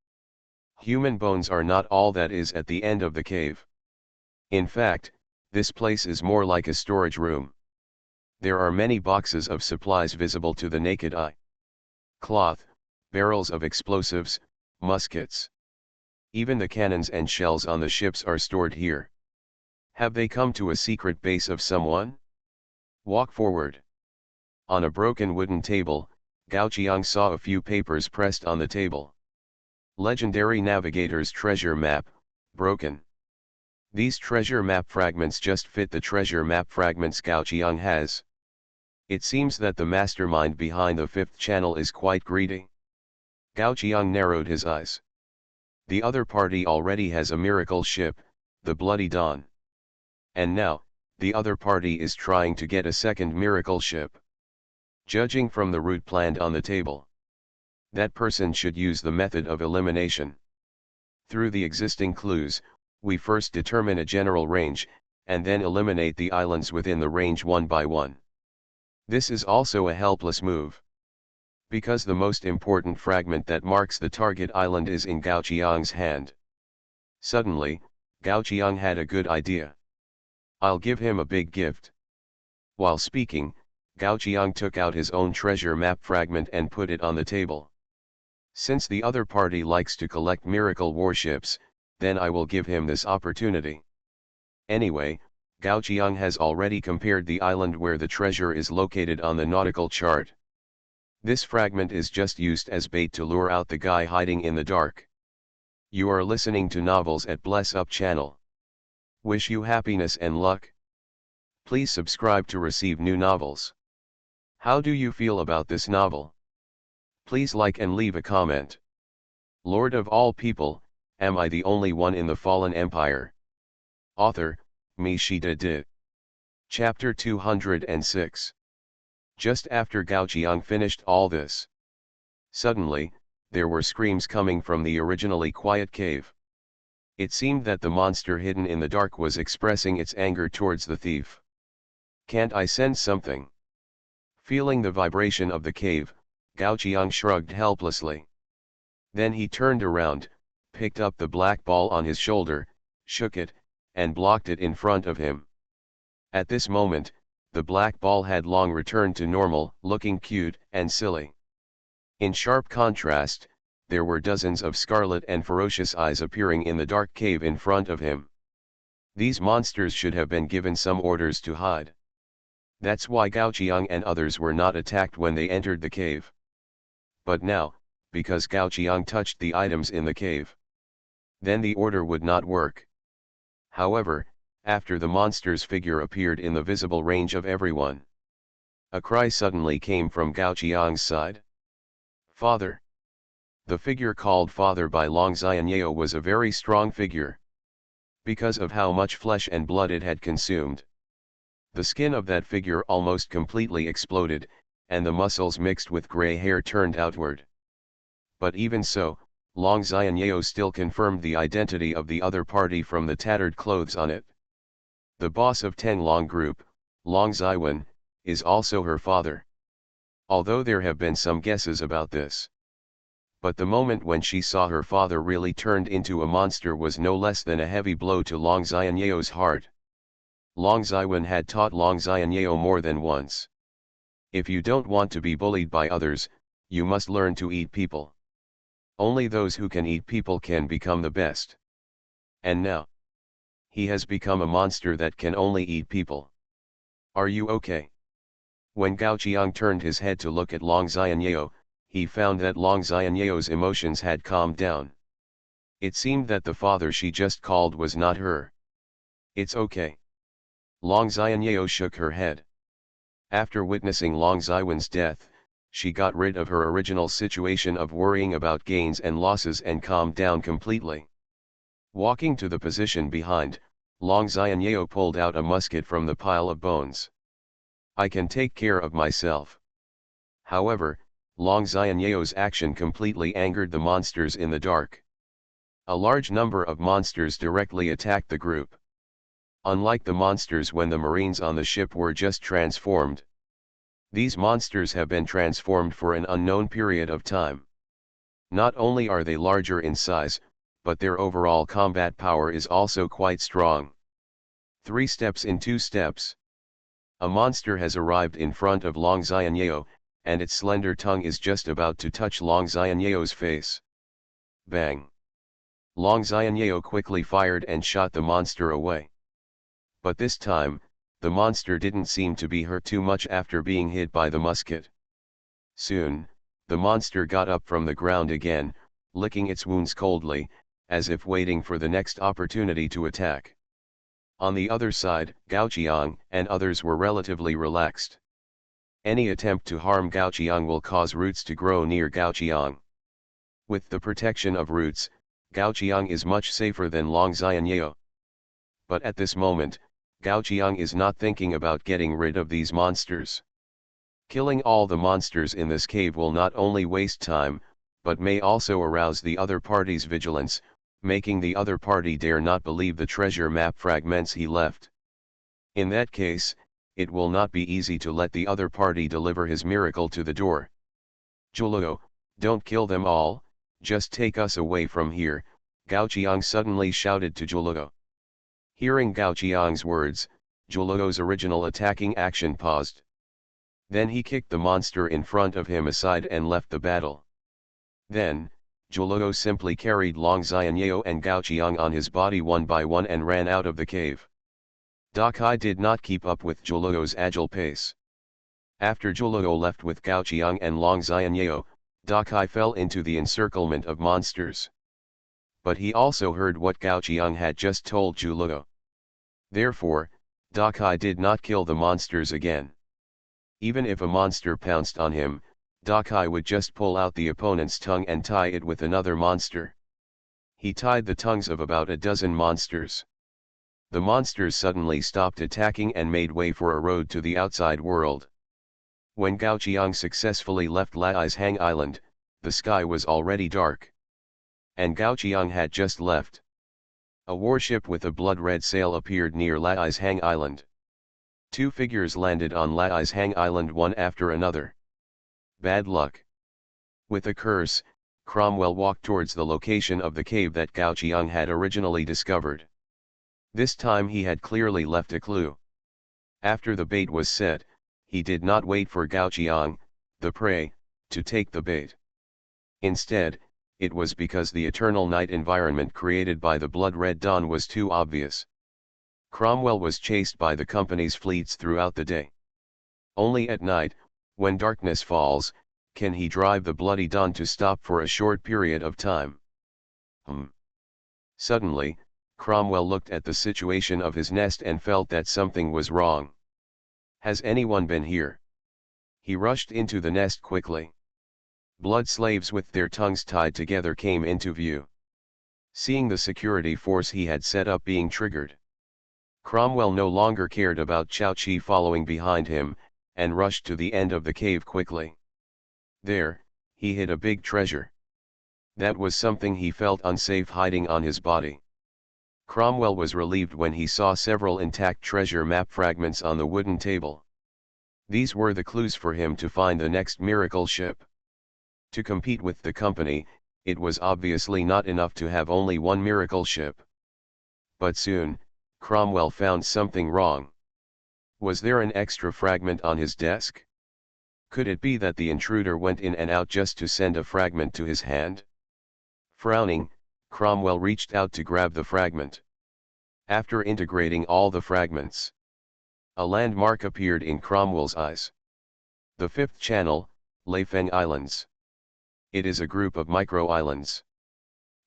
Human bones are not all that is at the end of the cave. In fact, this place is more like a storage room. There are many boxes of supplies visible to the naked eye. Cloth, barrels of explosives, muskets. Even the cannons and shells on the ships are stored here. Have they come to a secret base of someone? Walk forward. On a broken wooden table, Gao Qiang saw a few papers pressed on the table. Legendary Navigator's treasure map, broken. These treasure map fragments just fit the treasure map fragments Gao Qiang has. It seems that the mastermind behind the fifth channel is quite greedy. Gao Qiang narrowed his eyes. The other party already has a miracle ship, the Bloody Dawn. And now, the other party is trying to get a second miracle ship. Judging from the route planned on the table, that person should use the method of elimination. Through the existing clues, we first determine a general range, and then eliminate the islands within the range one by one. This is also a helpless move. Because the most important fragment that marks the target island is in Gao Qiang's hand. Suddenly, Gao Qiang had a good idea. I'll give him a big gift. While speaking, Gao Qiang took out his own treasure map fragment and put it on the table. Since the other party likes to collect miracle warships, then I will give him this opportunity. Anyway, Gao Qiang has already compared the island where the treasure is located on the nautical chart. This fragment is just used as bait to lure out the guy hiding in the dark. You are listening to Novels at Bless Up channel. Wish you happiness and luck. Please subscribe to receive new novels. How do you feel about this novel? Please like and leave a comment. Lord of all people, am I the only one in the fallen empire? Author, MaleProtagonist. Chapter 206. Just after Gao Qiang finished all this, suddenly, there were screams coming from the originally quiet cave. It seemed that the monster hidden in the dark was expressing its anger towards the thief. Can't I send something? Feeling the vibration of the cave, Gao Qiang shrugged helplessly. Then he turned around, picked up the black ball on his shoulder, shook it, and blocked it in front of him. At this moment, the black ball had long returned to normal, looking cute and silly. In sharp contrast, there were dozens of scarlet and ferocious eyes appearing in the dark cave in front of him. These monsters should have been given some orders to hide. That's why Gao Qiang and others were not attacked when they entered the cave. But now, because Gao Qiang touched the items in the cave, then the order would not work. However, after the monster's figure appeared in the visible range of everyone, a cry suddenly came from Gao Qiang's side. Father! The figure called Father by Long Xianyeo was a very strong figure, because of how much flesh and blood it had consumed. The skin of that figure almost completely exploded, and the muscles mixed with gray hair turned outward. But even so, Long Xianyeo still confirmed the identity of the other party from the tattered clothes on it. The boss of Teng Long Group, Long Xiwen, is also her father. Although there have been some guesses about this. But the moment when she saw her father really turned into a monster was no less than a heavy blow to Long Xianyeo's heart. Long Xiwen had taught Long Xianyeo more than once. If you don't want to be bullied by others, you must learn to eat people. Only those who can eat people can become the best. And now, he has become a monster that can only eat people. Are you okay? When Gao Qiang turned his head to look at Long Xianyeo, he found that Long Xianyeo's emotions had calmed down. It seemed that the father she just called was not her. It's okay. Long Xianyeo shook her head. After witnessing Long Xiwen's death, she got rid of her original situation of worrying about gains and losses and calmed down completely. Walking to the position behind, Long Xianyeo pulled out a musket from the pile of bones. I can take care of myself. However, Long Xianyeo's action completely angered the monsters in the dark. A large number of monsters directly attacked the group. Unlike the monsters when the Marines on the ship were just transformed, these monsters have been transformed for an unknown period of time. Not only are they larger in size, but their overall combat power is also quite strong. 3 steps in 2 steps. A monster has arrived in front of Long Xianyeo, and its slender tongue is just about to touch Long Xianyeo's face. Bang! Long Xianyeo quickly fired and shot the monster away. But this time, the monster didn't seem to be hurt too much after being hit by the musket. Soon, the monster got up from the ground again, licking its wounds coldly, as if waiting for the next opportunity to attack. On the other side, Gao Qiang and others were relatively relaxed. Any attempt to harm Gao Qiang will cause roots to grow near Gao Qiang. With the protection of roots, Gao Qiang is much safer than Long Xianyeo. But at this moment, Gao Qiang is not thinking about getting rid of these monsters. Killing all the monsters in this cave will not only waste time, but may also arouse the other party's vigilance, making the other party dare not believe the treasure map fragments he left. In that case, it will not be easy to let the other party deliver his miracle to the door. Zhuluo, don't kill them all, just take us away from here, Gao Qiang suddenly shouted to Zhuluo. Hearing Gao Qiang's words, Zhuluo's original attacking action paused. Then he kicked the monster in front of him aside and left the battle. Then, Juluo simply carried Long Xianyeo and Gao Qiang on his body one by one and ran out of the cave. Dakai did not keep up with Juluo's agile pace. After Juluo left with Gao Qiang and Long Xianyeo, Dakai fell into the encirclement of monsters. But he also heard what Gao Qiang had just told Juluo. Therefore, Dakai did not kill the monsters again. Even if a monster pounced on him, Dakai would just pull out the opponent's tongue and tie it with another monster. He tied the tongues of about a dozen monsters. The monsters suddenly stopped attacking and made way for a road to the outside world. When Gao Qiang successfully left Lai's Hang Island, the sky was already dark. And Gao Qiang had just left. A warship with a blood-red sail appeared near Lai's Hang Island. Two figures landed on Lai's Hang Island one after another. Bad luck. With a curse, Cromwell walked towards the location of the cave that Gao Qiang had originally discovered. This time he had clearly left a clue. After the bait was set, he did not wait for Gao Qiang, the prey, to take the bait. Instead, it was because the eternal night environment created by the blood-red dawn was too obvious. Cromwell was chased by the company's fleets throughout the day. Only at night, when darkness falls, can he drive the bloody dawn to stop for a short period of time. Suddenly, Cromwell looked at the situation of his nest and felt that something was wrong. Has anyone been here? He rushed into the nest quickly. Blood slaves with their tongues tied together came into view. Seeing the security force he had set up being triggered, Cromwell no longer cared about Chao Chi following behind him, and rushed to the end of the cave quickly. There, he hid a big treasure. That was something he felt unsafe hiding on his body. Cromwell was relieved when he saw several intact treasure map fragments on the wooden table. These were the clues for him to find the next miracle ship. To compete with the company, it was obviously not enough to have only one miracle ship. But soon, Cromwell found something wrong. Was there an extra fragment on his desk? Could it be that the intruder went in and out just to send a fragment to his hand? Frowning, Cromwell reached out to grab the fragment. After integrating all the fragments, a landmark appeared in Cromwell's eyes. The fifth channel, Leifeng Islands. It is a group of micro-islands.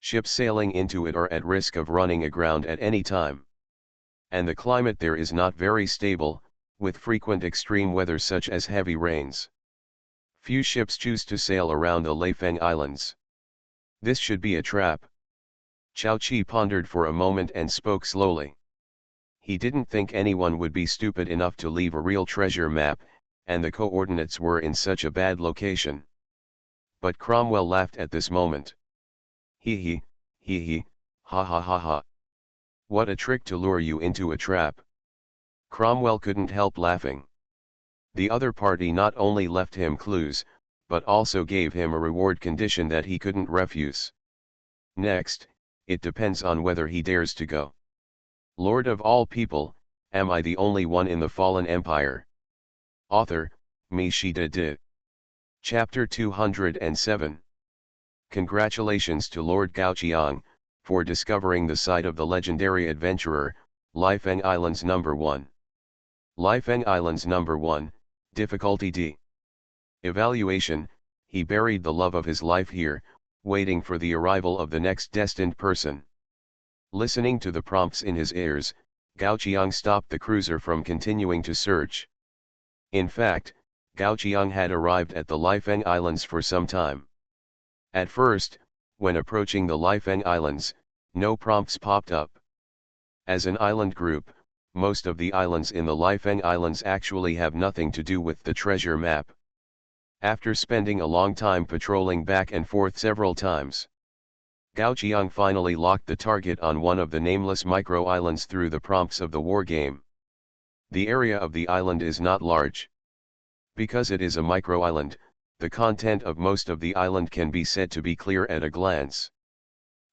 Ships sailing into it are at risk of running aground at any time. And the climate there is not very stable, with frequent extreme weather such as heavy rains. Few ships choose to sail around the Leifeng Islands. This should be a trap. Chao Chi pondered for a moment and spoke slowly. He didn't think anyone would be stupid enough to leave a real treasure map, and the coordinates were in such a bad location. But Cromwell laughed at this moment. Hee, ha ha ha ha. What a trick to lure you into a trap. Cromwell couldn't help laughing. The other party not only left him clues, but also gave him a reward condition that he couldn't refuse. Next, it depends on whether he dares to go. Lord of all people, am I the only one in the fallen empire? Author, Mishida De. Chapter 207. Congratulations to Lord Gao Qiang, for discovering the site of the legendary adventurer, Leifeng Islands No. 1. Leifeng Islands No. 1, Difficulty D. Evaluation, he buried the love of his life here, waiting for the arrival of the next destined person. Listening to the prompts in his ears, Gao Qiang stopped the cruiser from continuing to search. In fact, Gao Qiang had arrived at the Leifeng Islands for some time. At first, when approaching the Leifeng Islands, no prompts popped up. As an island group, most of the islands in the Leifeng Islands actually have nothing to do with the treasure map. After spending a long time patrolling back and forth several times, Gao Qiang finally locked the target on one of the nameless micro-islands through the prompts of the war game. The area of the island is not large. Because it is a micro-island, the content of most of the island can be said to be clear at a glance.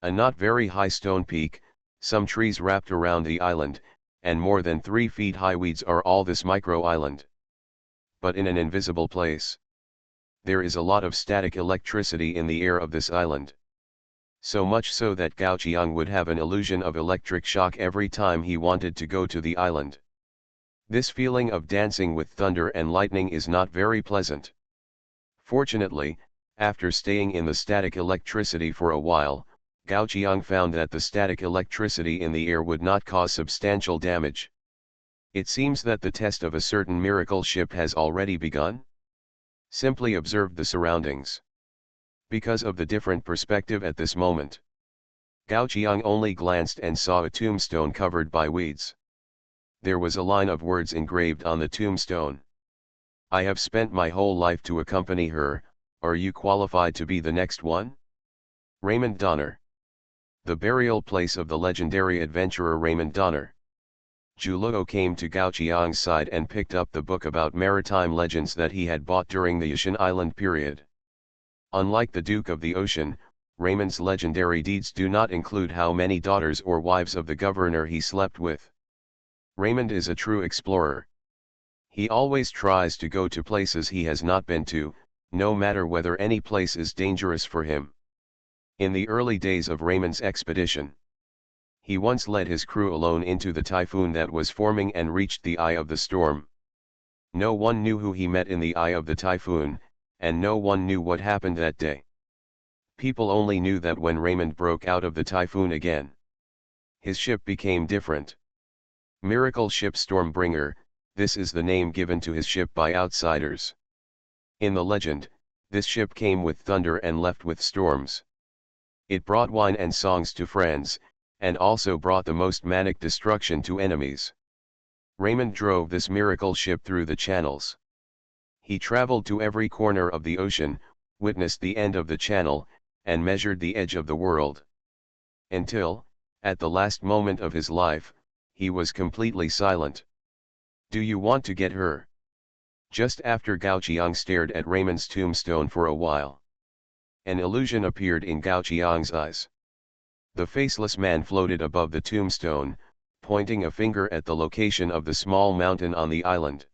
A not very high stone peak, some trees wrapped around the island, and more than 3 feet high weeds are all this micro-island. But in an invisible place. There is a lot of static electricity in the air of this island. So much so that Gao Qiang would have an illusion of electric shock every time he wanted to go to the island. This feeling of dancing with thunder and lightning is not very pleasant. Fortunately, after staying in the static electricity for a while, Gao Qiang found that the static electricity in the air would not cause substantial damage. It seems that the test of a certain miracle ship has already begun. Simply observe the surroundings. Because of the different perspective at this moment, Gao Qiang only glanced and saw a tombstone covered by weeds. There was a line of words engraved on the tombstone. I have spent my whole life to accompany her, are you qualified to be the next one? Raymond Donner. The burial place of the legendary adventurer Raymond Donner. Zhu Luo came to Gao Qiang's side and picked up the book about maritime legends that he had bought during the Yishan Island period. Unlike the Duke of the Ocean, Raymond's legendary deeds do not include how many daughters or wives of the governor he slept with. Raymond is a true explorer. He always tries to go to places he has not been to, no matter whether any place is dangerous for him. In the early days of Raymond's expedition, he once led his crew alone into the typhoon that was forming and reached the eye of the storm. No one knew who he met in the eye of the typhoon, and no one knew what happened that day. People only knew that when Raymond broke out of the typhoon again, his ship became different. Miracle Ship Stormbringer, this is the name given to his ship by outsiders. In the legend, this ship came with thunder and left with storms. It brought wine and songs to friends, and also brought the most manic destruction to enemies. Raymond drove this miracle ship through the channels. He traveled to every corner of the ocean, witnessed the end of the channel, and measured the edge of the world. Until, at the last moment of his life, he was completely silent. Do you want to get her? Just after Gao Qiang stared at Raymond's tombstone for a while, an illusion appeared in Gao Qiang's eyes. The faceless man floated above the tombstone, pointing a finger at the location of the small mountain on the island.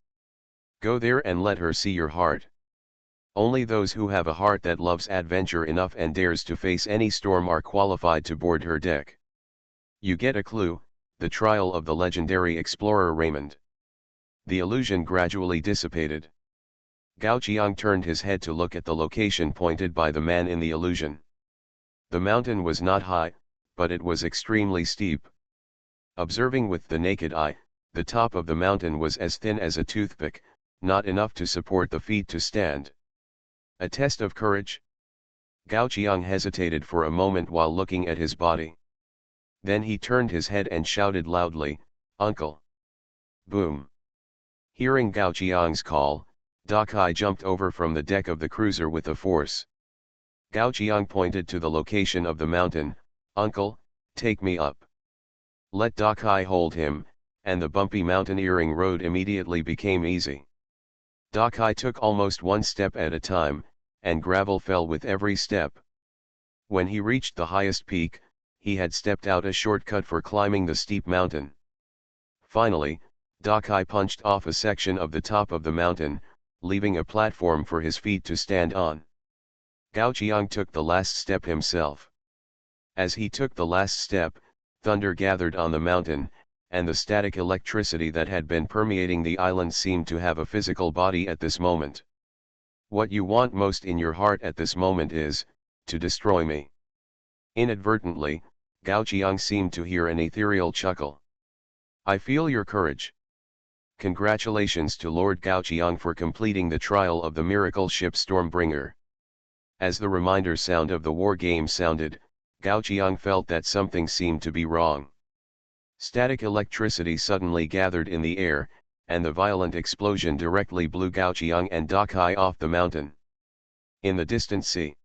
Go there and let her see your heart. Only those who have a heart that loves adventure enough and dares to face any storm are qualified to board her deck. You get a clue, the trial of the legendary explorer Raymond. The illusion gradually dissipated. Gao Qiang turned his head to look at the location pointed by the man in the illusion. The mountain was not high, but it was extremely steep. Observing with the naked eye, the top of the mountain was as thin as a toothpick, not enough to support the feet to stand. A test of courage? Gao Qiang hesitated for a moment while looking at his body. Then he turned his head and shouted loudly, "Uncle!" Boom! Hearing Gao Qiang's call, Da Kai jumped over from the deck of the cruiser with a force. Gao Qiang pointed to the location of the mountain, "Uncle, take me up." Let Da Kai hold him, and the bumpy mountaineering road immediately became easy. Da Kai took almost one step at a time, and gravel fell with every step. When he reached the highest peak, he had stepped out a shortcut for climbing the steep mountain. Finally, Da Kai punched off a section of the top of the mountain, leaving a platform for his feet to stand on. Gao Qiang took the last step himself. As he took the last step, thunder gathered on the mountain, and the static electricity that had been permeating the island seemed to have a physical body at this moment. What you want most in your heart at this moment is, to destroy me. Inadvertently, Gao Qiang seemed to hear an ethereal chuckle. I feel your courage. Congratulations to Lord Gao Qiang for completing the trial of the miracle ship Stormbringer. As the reminder sound of the war game sounded, Gao Qiang felt that something seemed to be wrong. Static electricity suddenly gathered in the air, and the violent explosion directly blew Gao Qiang and Da Kai off the mountain. In the distant sea,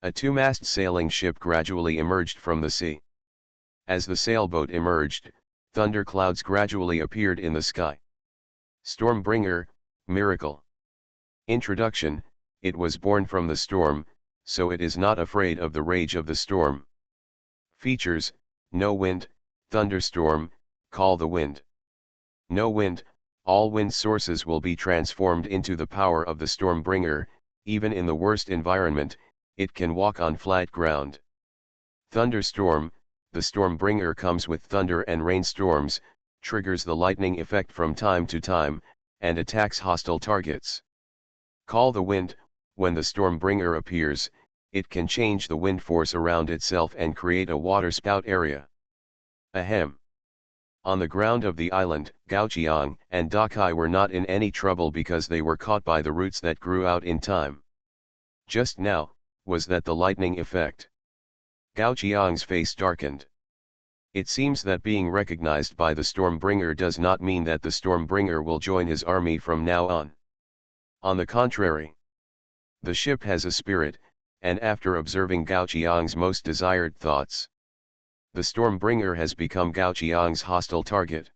a two-mast sailing ship gradually emerged from the sea. As the sailboat emerged, thunderclouds gradually appeared in the sky. Stormbringer, miracle. Introduction: it was born from the storm, so it is not afraid of the rage of the storm. Features: no wind, thunderstorm, call the wind. No wind, all wind sources will be transformed into the power of the Stormbringer, Even in the worst environment, it can walk on flat ground. Thunderstorm, the Stormbringer comes with thunder and rainstorms, triggers the lightning effect from time to time, and attacks hostile targets. Call the Wind, when the Stormbringer appears, it can change the wind force around itself and create a waterspout area. Ahem. On the ground of the island, Gaoqiang and Dakai were not in any trouble because they were caught by the roots that grew out in time. Just now, was that the lightning effect? Gaoqiang's face darkened. It seems that being recognized by the Stormbringer does not mean that the Stormbringer will join his army from now on. On the contrary, the ship has a spirit, and after observing Gaoqiang's most desired thoughts, the Stormbringer has become Gaoqiang's hostile target.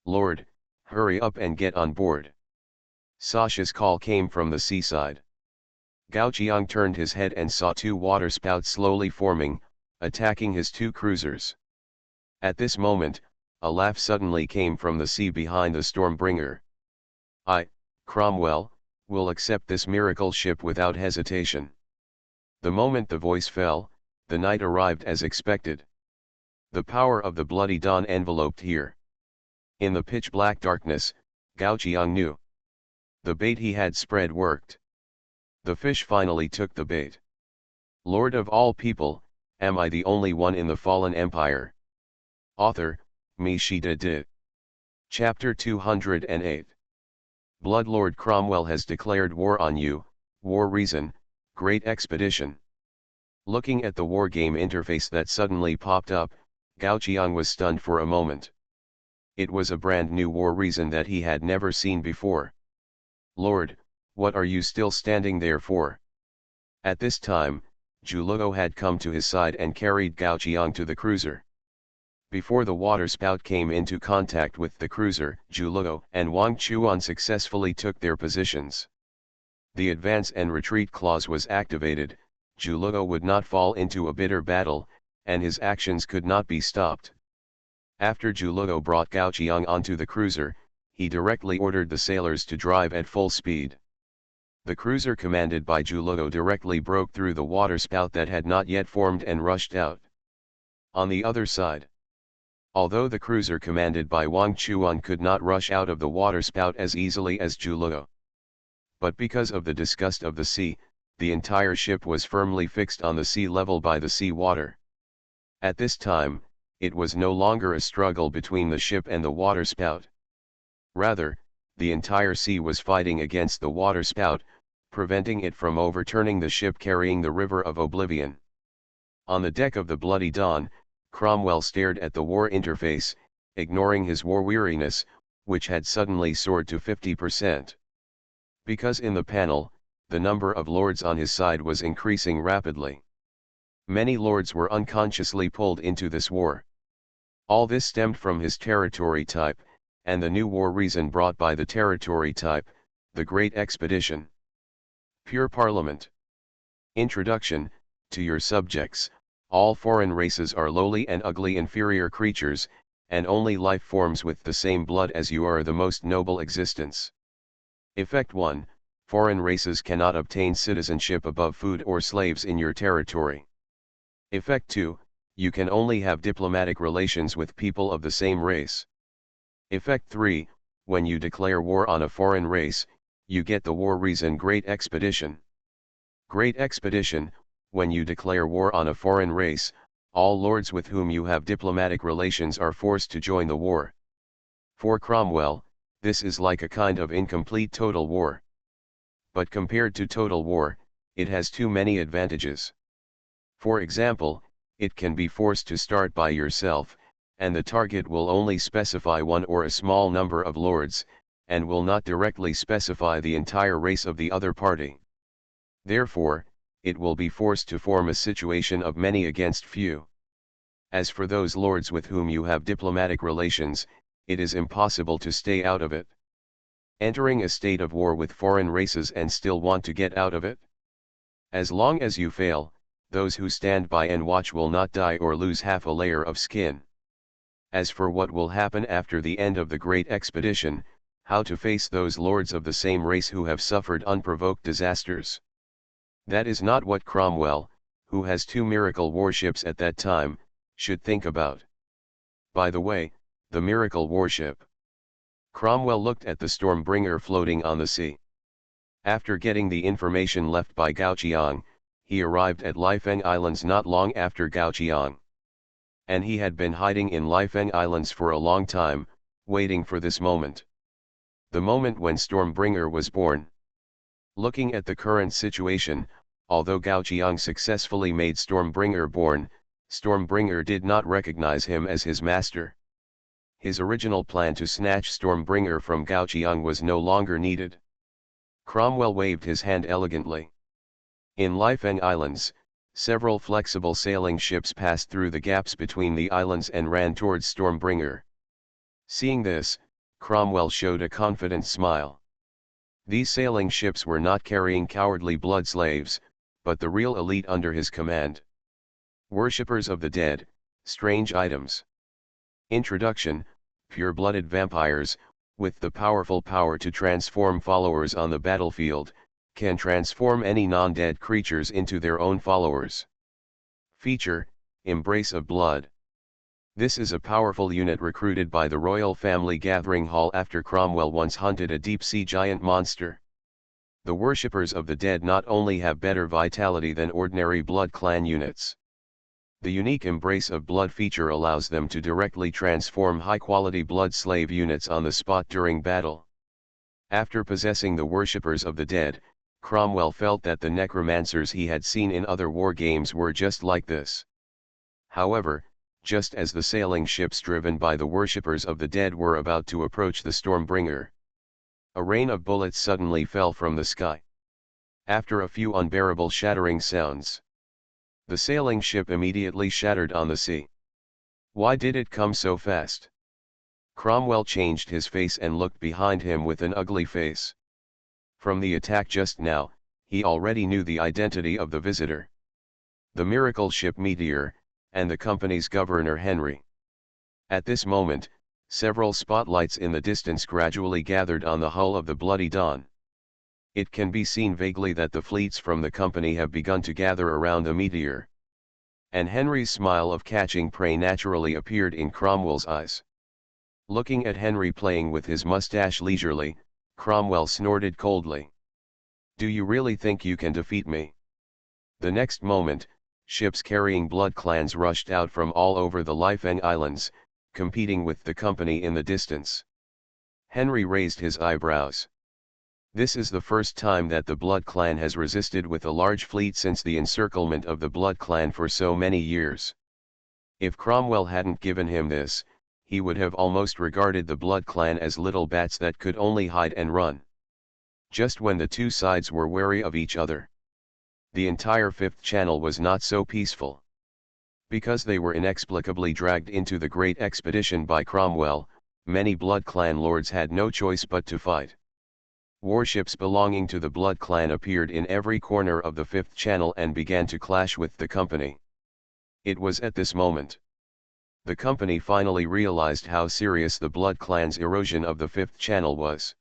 Lord, hurry up and get on board. Sasha's call came from the seaside. Gaoqiang turned his head and saw two waterspouts slowly forming, attacking his two cruisers. At this moment, a laugh suddenly came from the sea behind the Stormbringer. I, Cromwell, will accept this miracle ship without hesitation. The moment the voice fell, the night arrived as expected. The power of the bloody dawn enveloped here. In the pitch-black darkness, Gaoqiang knew. The bait he had spread worked. The fish finally took the bait. Lord of all people, am I the only one in the fallen empire? Author, MaleProtagonist. Chapter 208. Bloodlord Cromwell has declared war on you, war reason, great expedition. Looking at the wargame interface that suddenly popped up, Gaoqiang was stunned for a moment. It was a brand new war reason that he had never seen before. Lord, what are you still standing there for? At this time, Zhuluo had come to his side and carried Gaoqiang to the cruiser. Before the waterspout came into contact with the cruiser, Zhuluo and Wang Chuan successfully took their positions. The advance and retreat clause was activated. Zhuluo would not fall into a bitter battle, and his actions could not be stopped. After Zhuluo brought Gaoqiang onto the cruiser, he directly ordered the sailors to drive at full speed. The cruiser commanded by Zhuluo directly broke through the waterspout that had not yet formed and rushed out. On the other side, although the cruiser commanded by Wang Chuan could not rush out of the waterspout as easily as Zhuluo, but because of the disgust of the sea, the entire ship was firmly fixed on the sea level by the sea water. At this time, it was no longer a struggle between the ship and the waterspout. Rather, the entire sea was fighting against the waterspout, preventing it from overturning the ship carrying the River of Oblivion. On the deck of the Bloody Dawn, Cromwell stared at the war interface, ignoring his war weariness, which had suddenly soared to 50%. Because in the panel, the number of lords on his side was increasing rapidly. Many lords were unconsciously pulled into this war. All this stemmed from his territory type, and the new war reason brought by the territory type, the Great Expedition. Pure Parliament. Introduction. To your subjects, all foreign races are lowly and ugly inferior creatures, and only life forms with the same blood as you are the most noble existence. Effect 1. Foreign races cannot obtain citizenship above food or slaves in your territory. Effect 2. You can only have diplomatic relations with people of the same race. Effect 3. When you declare war on a foreign race, you get the war reason Great Expedition. Great Expedition. When you declare war on a foreign race, all lords with whom you have diplomatic relations are forced to join the war. For Cromwell, this is like a kind of incomplete total war. But compared to total war, it has too many advantages. For example, it can be forced to start by yourself, and the target will only specify one or a small number of lords, and will not directly specify the entire race of the other party. Therefore, it will be forced to form a situation of many against few. As for those lords with whom you have diplomatic relations, it is impossible to stay out of it. Entering a state of war with foreign races and still want to get out of it? As long as you fail, those who stand by and watch will not die or lose half a layer of skin. As for what will happen after the end of the Great Expedition, How to face those lords of the same race who have suffered unprovoked disasters. That is not what Cromwell, who has 2 miracle warships at that time, should think about. By the way, the miracle warship. Cromwell looked at the Stormbringer floating on the sea. After getting the information left by Gao Qiang, he arrived at Lifeng Islands not long after Gao Qiang. And he had been hiding in Lifeng Islands for a long time, waiting for this moment. The moment when Stormbringer was born. Looking at the current situation, although Gao Qiang successfully made Stormbringer born, Stormbringer did not recognize him as his master. His original plan to snatch Stormbringer from Gao Qiang was no longer needed. Cromwell waved his hand elegantly. In Lifeng Islands, several flexible sailing ships passed through the gaps between the islands and ran towards Stormbringer. Seeing this, Cromwell showed a confident smile. These sailing ships were not carrying cowardly blood slaves, but the real elite under his command. Worshippers of the dead, strange items. Introduction: pure-blooded vampires, with the powerful power to transform followers on the battlefield, can transform any non-dead creatures into their own followers. Feature: Embrace of Blood. This is a powerful unit recruited by the royal family gathering hall after Cromwell once hunted a deep-sea giant monster. The worshippers of the dead not only have better vitality than ordinary blood clan units. The unique Embrace of Blood feature allows them to directly transform high-quality blood slave units on the spot during battle. After possessing the worshippers of the dead, Cromwell felt that the necromancers he had seen in other war games were just like this. However, just as the sailing ships driven by the worshippers of the dead were about to approach the Stormbringer, a rain of bullets suddenly fell from the sky. After a few unbearable shattering sounds, the sailing ship immediately shattered on the sea. Why did it come so fast? Cromwell changed his face and looked behind him with an ugly face. From the attack just now, he already knew the identity of the visitor. The miracle ship Meteor, and the company's governor Henry. At this moment, several spotlights in the distance gradually gathered on the hull of the Bloody Dawn. It can be seen vaguely that the fleets from the company have begun to gather around the Meteor. And Henry's smile of catching prey naturally appeared in Cromwell's eyes. Looking at Henry playing with his mustache leisurely, Cromwell snorted coldly. "Do you really think you can defeat me?" The next moment, ships carrying blood clans rushed out from all over the Lifeng Islands, competing with the company in the distance. Henry raised his eyebrows. This is the first time that the Blood Clan has resisted with a large fleet since the encirclement of the Blood Clan for so many years. If Cromwell hadn't given him this, he would have almost regarded the Blood Clan as little bats that could only hide and run. Just when the two sides were wary of each other, the entire Fifth Channel was not so peaceful. Because they were inexplicably dragged into the great expedition by Cromwell, many Blood Clan lords had no choice but to fight. Warships belonging to the Blood Clan appeared in every corner of the Fifth Channel and began to clash with the company. It was at this moment the company finally realized how serious the Blood Clan's erosion of the Fifth Channel was.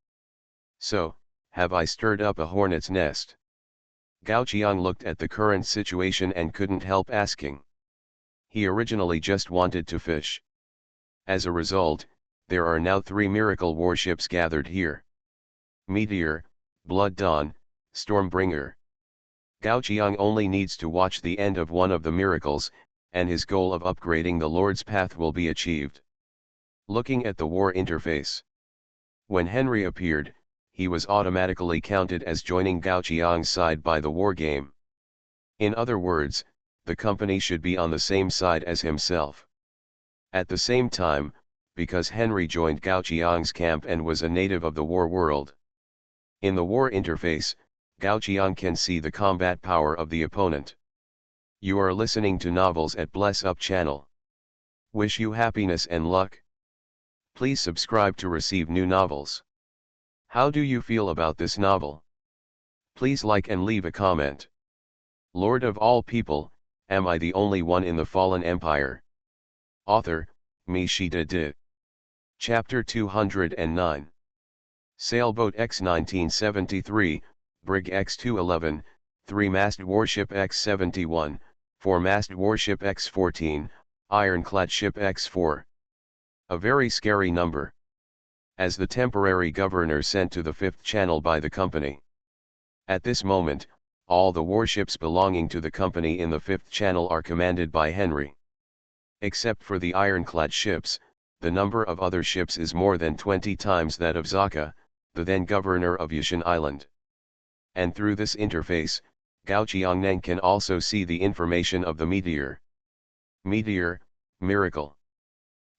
"So, have I stirred up a hornet's nest?" Gao Qiang looked at the current situation and couldn't help asking. He originally just wanted to fish. As a result, there are now 3 miracle warships gathered here. Meteor, Blood Dawn, Stormbringer. Gao Qiang only needs to watch the end of one of the miracles, and his goal of upgrading the Lord's Path will be achieved. Looking at the war interface. When Henry appeared, he was automatically counted as joining Gao Qiang's side by the war game. In other words, the company should be on the same side as himself. At the same time, because Henry joined Gao Qiang's camp and was a native of the war world. In the war interface, Gao Qiang can see the combat power of the opponent. You are listening to Novels at Bless Up channel. Wish you happiness and luck. Please subscribe to receive new novels. How do you feel about this novel? Please like and leave a comment. Lord of all people, am I the only one in the fallen empire? Author, Mi Shi De. Chapter 209. Sailboat X-1973, Brig X-211, 3-mast warship X-71, 4-mast warship X-14, ironclad ship X-4. A very scary number. As the temporary governor sent to the Fifth Channel by the company. At this moment, all the warships belonging to the company in the Fifth Channel are commanded by Henry. Except for the ironclad ships, the number of other ships is more than 20 times that of Zaka, the then governor of Yushan Island. And through this interface, Gao Qiangneng can also see the information of the meteor. Meteor, miracle.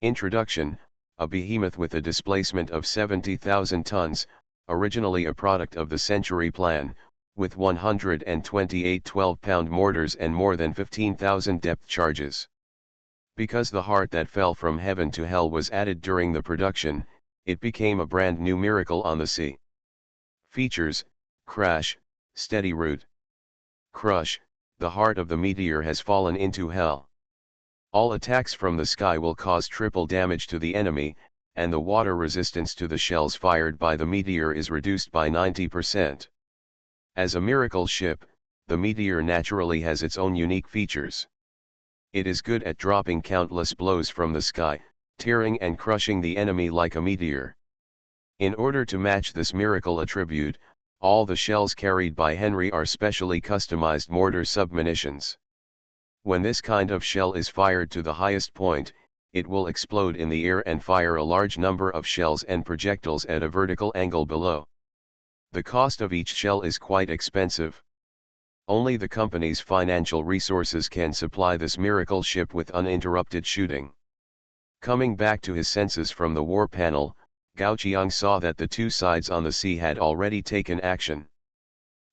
Introduction: a behemoth with a displacement of 70,000 tons, originally a product of the Century Plan, with 128 12-pound mortars and more than 15,000 depth charges. Because the heart that fell from heaven to hell was added during the production, it became a brand new miracle on the sea. Features: crash, steady route. Crush: the heart of the meteor has fallen into hell. All attacks from the sky will cause triple damage to the enemy, and the water resistance to the shells fired by the meteor is reduced by 90%. As a miracle ship, the meteor naturally has its own unique features. It is good at dropping countless blows from the sky, tearing and crushing the enemy like a meteor. In order to match this miracle attribute, all the shells carried by Henry are specially customized mortar submunitions. When this kind of shell is fired to the highest point, it will explode in the air and fire a large number of shells and projectiles at a vertical angle below. The cost of each shell is quite expensive. Only the company's financial resources can supply this miracle ship with uninterrupted shooting. Coming back to his senses from the war panel, Gao Qiang saw that the two sides on the sea had already taken action.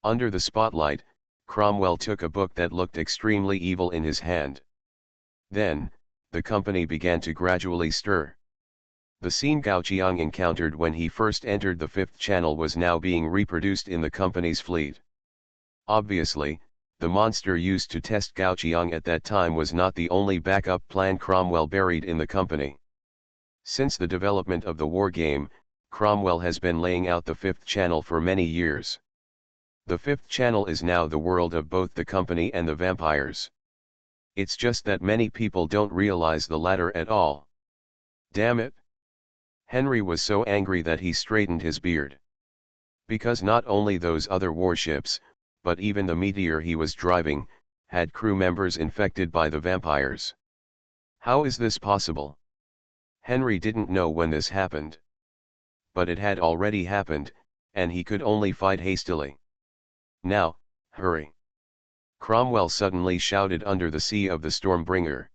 Under the spotlight, Cromwell took a book that looked extremely evil in his hand. Then, the company began to gradually stir. The scene Gao Qiang encountered when he first entered the Fifth Channel was now being reproduced in the company's fleet. Obviously, the monster used to test Gao Qiang at that time was not the only backup plan Cromwell buried in the company. Since the development of the war game, Cromwell has been laying out the Fifth Channel for many years. The Fifth Channel is now the world of both the company and the vampires. It's just that many people don't realize the latter at all. Damn it! Henry was so angry that he straightened his beard. Because not only those other warships, but even the meteor he was driving, had crew members infected by the vampires. How is this possible? Henry didn't know when this happened. But it had already happened, and he could only fight hastily. Now, hurry! Cromwell suddenly shouted under the sea of the Stormbringer.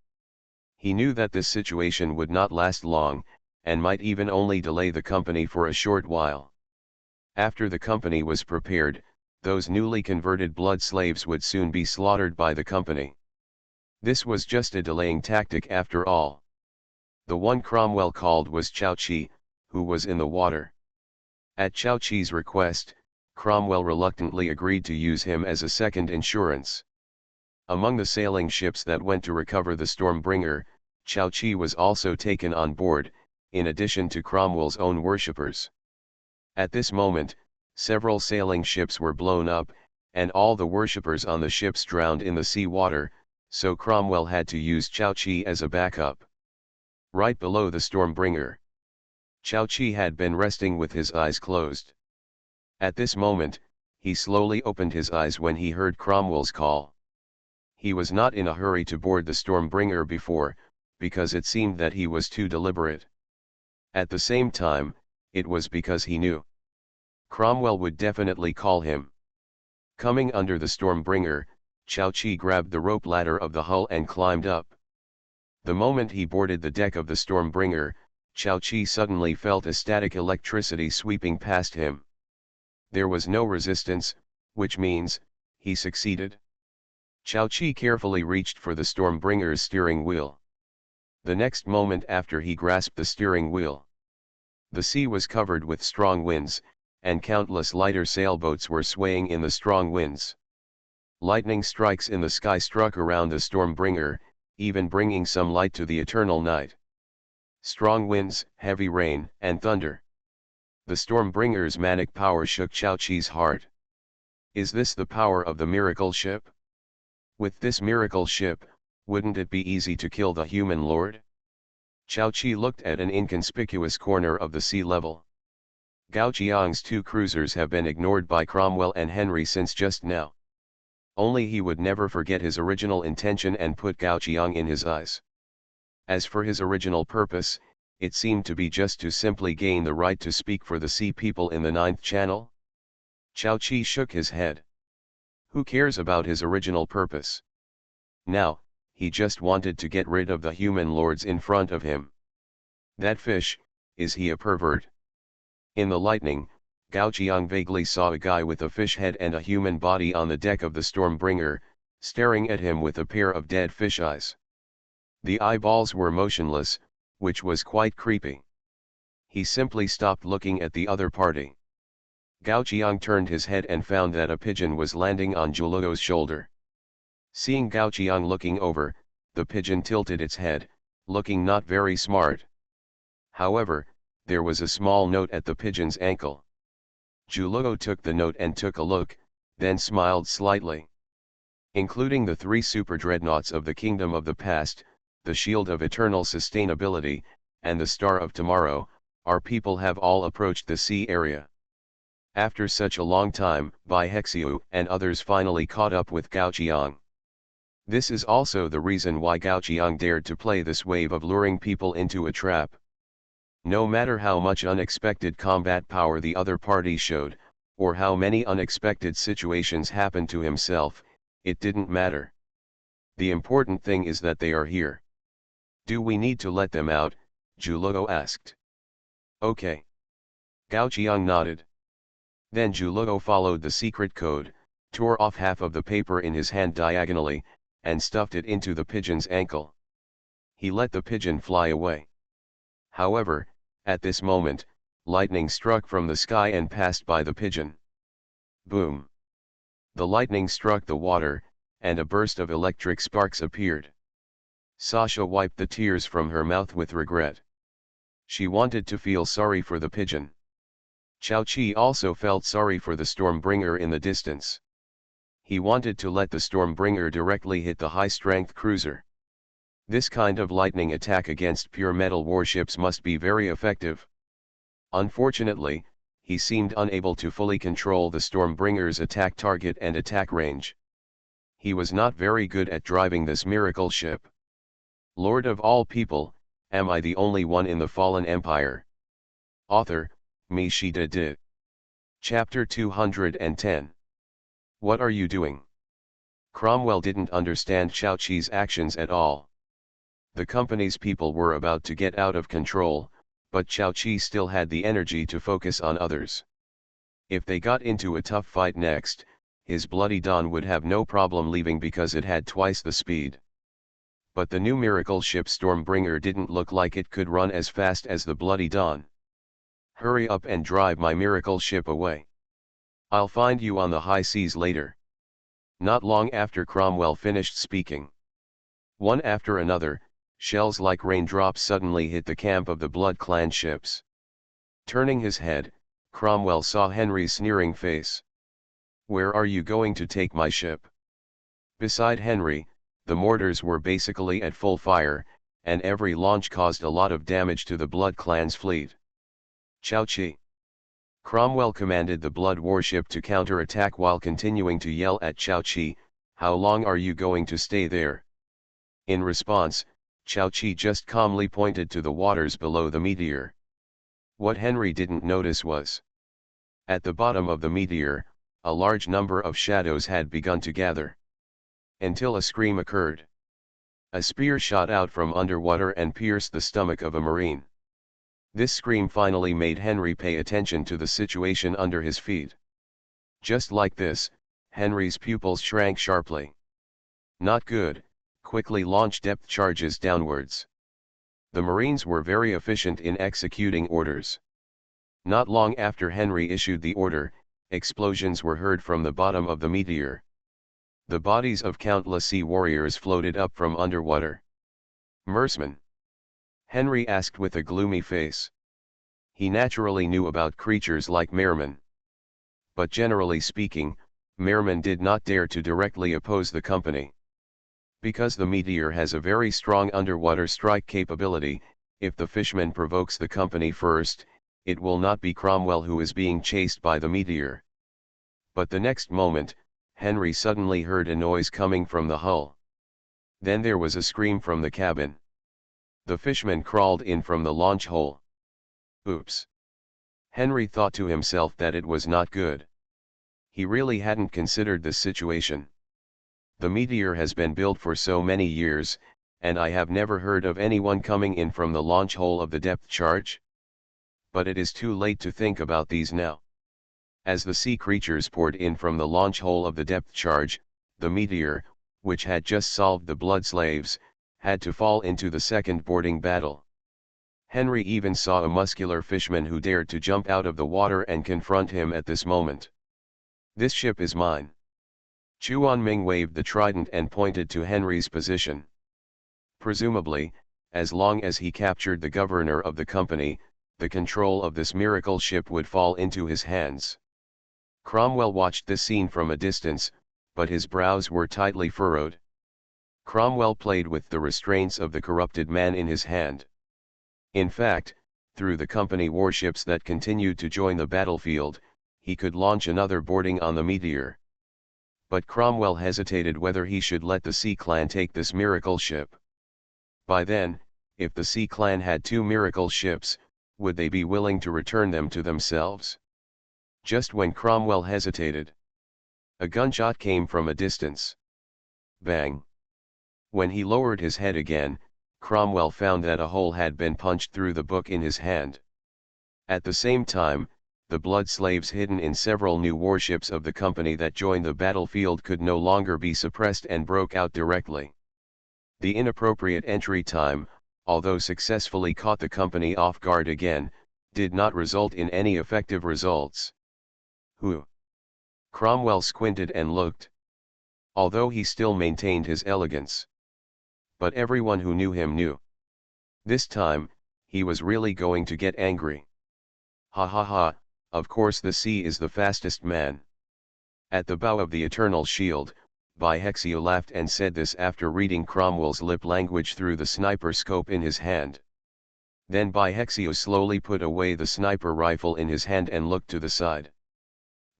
He knew that this situation would not last long, and might even only delay the company for a short while. After the company was prepared, those newly converted blood slaves would soon be slaughtered by the company. This was just a delaying tactic after all. The one Cromwell called was Chao Chi, who was in the water. At Chao Chi's request, Cromwell reluctantly agreed to use him as a second insurance. Among the sailing ships that went to recover the Stormbringer, Chao Chi was also taken on board, in addition to Cromwell's own worshippers. At this moment, several sailing ships were blown up, and all the worshippers on the ships drowned in the sea water, so Cromwell had to use Chao Chi as a backup. Right below the Stormbringer, Chao Chi had been resting with his eyes closed. At this moment, he slowly opened his eyes when he heard Cromwell's call. He was not in a hurry to board the Stormbringer before, because it seemed that he was too deliberate. At the same time, it was because he knew Cromwell would definitely call him. Coming under the Stormbringer, Chao Chi grabbed the rope ladder of the hull and climbed up. The moment he boarded the deck of the Stormbringer, Chao Chi suddenly felt a static electricity sweeping past him. There was no resistance, which means, he succeeded. Chao Chi carefully reached for the Stormbringer's steering wheel. The next moment after he grasped the steering wheel, the sea was covered with strong winds, and countless lighter sailboats were swaying in the strong winds. Lightning strikes in the sky struck around the Stormbringer, even bringing some light to the eternal night. Strong winds, heavy rain, and thunder. The Stormbringer's manic power shook Qiao Qi's heart. Is this the power of the miracle ship? With this miracle ship, wouldn't it be easy to kill the human lord? Qiao Qi looked at an inconspicuous corner of the sea level. Gao Jiang's two cruisers have been ignored by Cromwell and Henry since just now. Only he would never forget his original intention and put Gao Jiang in his eyes. As for his original purpose, it seemed to be just to simply gain the right to speak for the sea people in the Ninth Channel. Qiao Qi shook his head. Who cares about his original purpose? Now, he just wanted to get rid of the human lords in front of him. That fish, is he a pervert? In the lightning, Gao Jiang vaguely saw a guy with a fish head and a human body on the deck of the Stormbringer, staring at him with a pair of dead fish eyes. The eyeballs were motionless, which was quite creepy. He simply stopped looking at the other party. Gao Jiang turned his head and found that a pigeon was landing on Zhulo's shoulder. Seeing Gao Jiang looking over, the pigeon tilted its head, looking not very smart. However, there was a small note at the pigeon's ankle. Zhulo took the note and took a look, then smiled slightly. Including the 3 super dreadnoughts of the Kingdom of the Past, the Shield of Eternal Sustainability, and the Star of Tomorrow, our people have all approached the sea area. After such a long time, Bai Hexiu and others finally caught up with Gao Jiang. This is also the reason why Gao Jiang dared to play this wave of luring people into a trap. No matter how much unexpected combat power the other party showed, or how many unexpected situations happened to himself, it didn't matter. The important thing is that they are here. Do we need to let them out? Zhulo asked. Okay. Gao Jiang nodded. Then Zhulo followed the secret code, tore off half of the paper in his hand diagonally, and stuffed it into the pigeon's ankle. He let the pigeon fly away. However, at this moment, lightning struck from the sky and passed by the pigeon. Boom! The lightning struck the water, and a burst of electric sparks appeared. Sasha wiped the tears from her mouth with regret. She wanted to feel sorry for the pigeon. Qiao Qi also felt sorry for the Stormbringer in the distance. He wanted to let the Stormbringer directly hit the high-strength cruiser. This kind of lightning attack against pure metal warships must be very effective. Unfortunately, he seemed unable to fully control the Stormbringer's attack target and attack range. He was not very good at driving this miracle ship. Lord of all people, am I the only one in the fallen empire? Author, Mi Shida Di. Chapter 210. What are you doing? Cromwell didn't understand Qiao Qi's actions at all. The company's people were about to get out of control, but Qiao Qi still had the energy to focus on others. If they got into a tough fight next, his Bloody Dawn would have no problem leaving because it had twice the speed. But the new miracle ship Stormbringer didn't look like it could run as fast as the Bloody Dawn. Hurry up and drive my miracle ship away. I'll find you on the high seas later. Not long after Cromwell finished speaking. One after another, shells like raindrops suddenly hit the camp of the Blood Clan ships. Turning his head, Cromwell saw Henry's sneering face. Where are you going to take my ship? Beside Henry, the mortars were basically at full fire, and every launch caused a lot of damage to the Blood Clan's fleet. Qiao Qi. Cromwell commanded the Blood warship to counter-attack while continuing to yell at Qiao Qi, how long are you going to stay there? In response, Qiao Qi just calmly pointed to the waters below the meteor. What Henry didn't notice was, at the bottom of the meteor, a large number of shadows had begun to gather. Until a scream occurred. A spear shot out from underwater and pierced the stomach of a marine. This scream finally made Henry pay attention to the situation under his feet. Just like this, Henry's pupils shrank sharply. Not good. Quickly launch depth charges downwards. The Marines were very efficient in executing orders. Not long after Henry issued the order, explosions were heard from the bottom of the meteor. The bodies of countless sea warriors floated up from underwater. Merceman? Henry asked with a gloomy face. He naturally knew about creatures like Merman. But generally speaking, Merman did not dare to directly oppose the company. Because the meteor has a very strong underwater strike capability, if the fishman provokes the company first, it will not be Cromwell who is being chased by the meteor. But the next moment, Henry suddenly heard a noise coming from the hull. Then there was a scream from the cabin. The fishman crawled in from the launch hole. Oops! Henry thought to himself that it was not good. He really hadn't considered this situation. The meteor has been built for so many years, and I have never heard of anyone coming in from the launch hole of the depth charge. But it is too late to think about these now. As the sea creatures poured in from the launch hole of the depth charge, the meteor, which had just solved the blood slaves, had to fall into the second boarding battle. Henry even saw a muscular fishman who dared to jump out of the water and confront him at this moment. "This ship is mine." Chuanming waved the trident and pointed to Henry's position. Presumably, as long as he captured the governor of the company, the control of this miracle ship would fall into his hands. Cromwell watched this scene from a distance, but his brows were tightly furrowed. Cromwell played with the restraints of the corrupted man in his hand. In fact, through the company warships that continued to join the battlefield, he could launch another boarding on the meteor. But Cromwell hesitated whether he should let the Sea Clan take this miracle ship. By then, if the Sea Clan had two miracle ships, would they be willing to return them to themselves? Just when Cromwell hesitated, a gunshot came from a distance. Bang! When he lowered his head again, Cromwell found that a hole had been punched through the book in his hand. At the same time, the blood slaves hidden in several new warships of the company that joined the battlefield could no longer be suppressed and broke out directly. The inappropriate entry time, although successfully caught the company off guard again, did not result in any effective results. Who? Cromwell squinted and looked. Although he still maintained his elegance. But everyone who knew him knew. This time, he was really going to get angry. Ha ha ha, of course the sea is the fastest man. At the bow of the Eternal Shield, Bihexio laughed and said this after reading Cromwell's lip language through the sniper scope in his hand. Then Bihexio slowly put away the sniper rifle in his hand and looked to the side.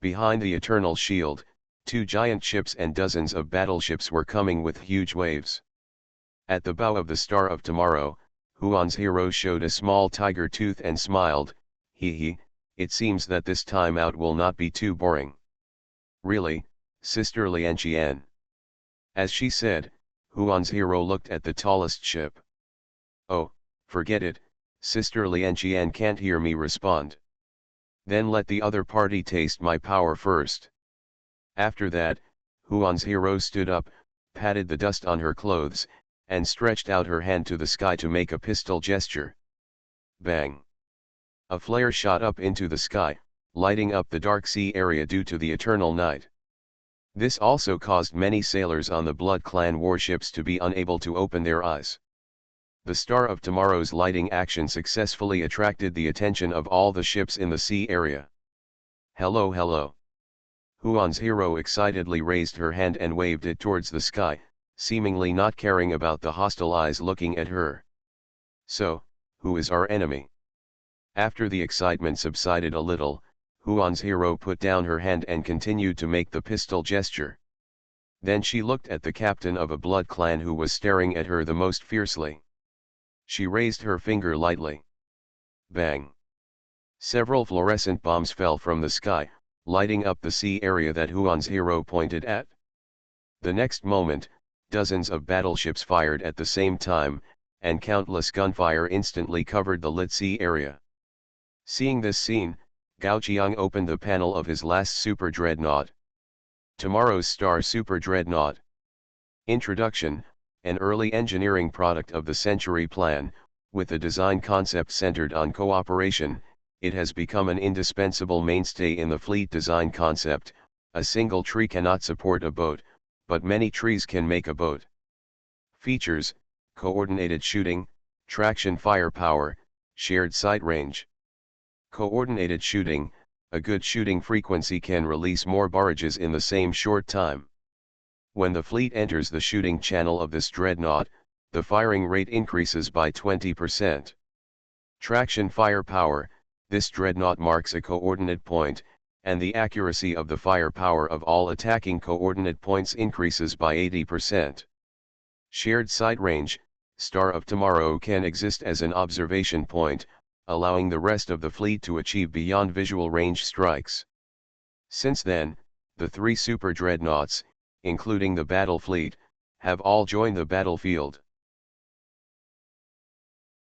Behind the Eternal Shield, two giant ships and dozens of battleships were coming with huge waves. At the bow of the Star of Tomorrow, Huan's hero showed a small tiger tooth and smiled. Hee, it seems that this time out will not be too boring. Really, Sister Lianqian. As she said, Huan's hero looked at the tallest ship. Oh, forget it, Sister Lianqian can't hear me respond. Then let the other party taste my power first. After that, Huan's hero stood up, patted the dust on her clothes, and stretched out her hand to the sky to make a pistol gesture. Bang! A flare shot up into the sky, lighting up the dark sea area due to the eternal night. This also caused many sailors on the Blood Clan warships to be unable to open their eyes. The Star of Tomorrow's lighting action successfully attracted the attention of all the ships in the sea area. Hello, hello. Huan's hero excitedly raised her hand and waved it towards the sky, seemingly not caring about the hostile eyes looking at her. So, who is our enemy? After the excitement subsided a little, Huan's hero put down her hand and continued to make the pistol gesture. Then she looked at the captain of a blood clan who was staring at her the most fiercely. She raised her finger lightly. Bang! Several fluorescent bombs fell from the sky, lighting up the sea area that Huan's hero pointed at. The next moment, dozens of battleships fired at the same time, and countless gunfire instantly covered the lit sea area. Seeing this scene, Gao Qiang opened the panel of his last super dreadnought. Tomorrow's Star Super Dreadnought. Introduction: an early engineering product of the Century Plan, with a design concept centered on cooperation, it has become an indispensable mainstay in the fleet design concept. A single tree cannot support a boat, but many trees can make a boat. Features: coordinated shooting, traction firepower, shared sight range. Coordinated shooting, a good shooting frequency can release more barrages in the same short time. When the fleet enters the shooting channel of this dreadnought, the firing rate increases by 20%. Traction firepower, this dreadnought marks a coordinate point, and the accuracy of the firepower of all attacking coordinate points increases by 80%. Shared sight range, Star of Tomorrow can exist as an observation point, allowing the rest of the fleet to achieve beyond visual range strikes. Since then, the three super dreadnoughts, including the battle fleet, have all joined the battlefield.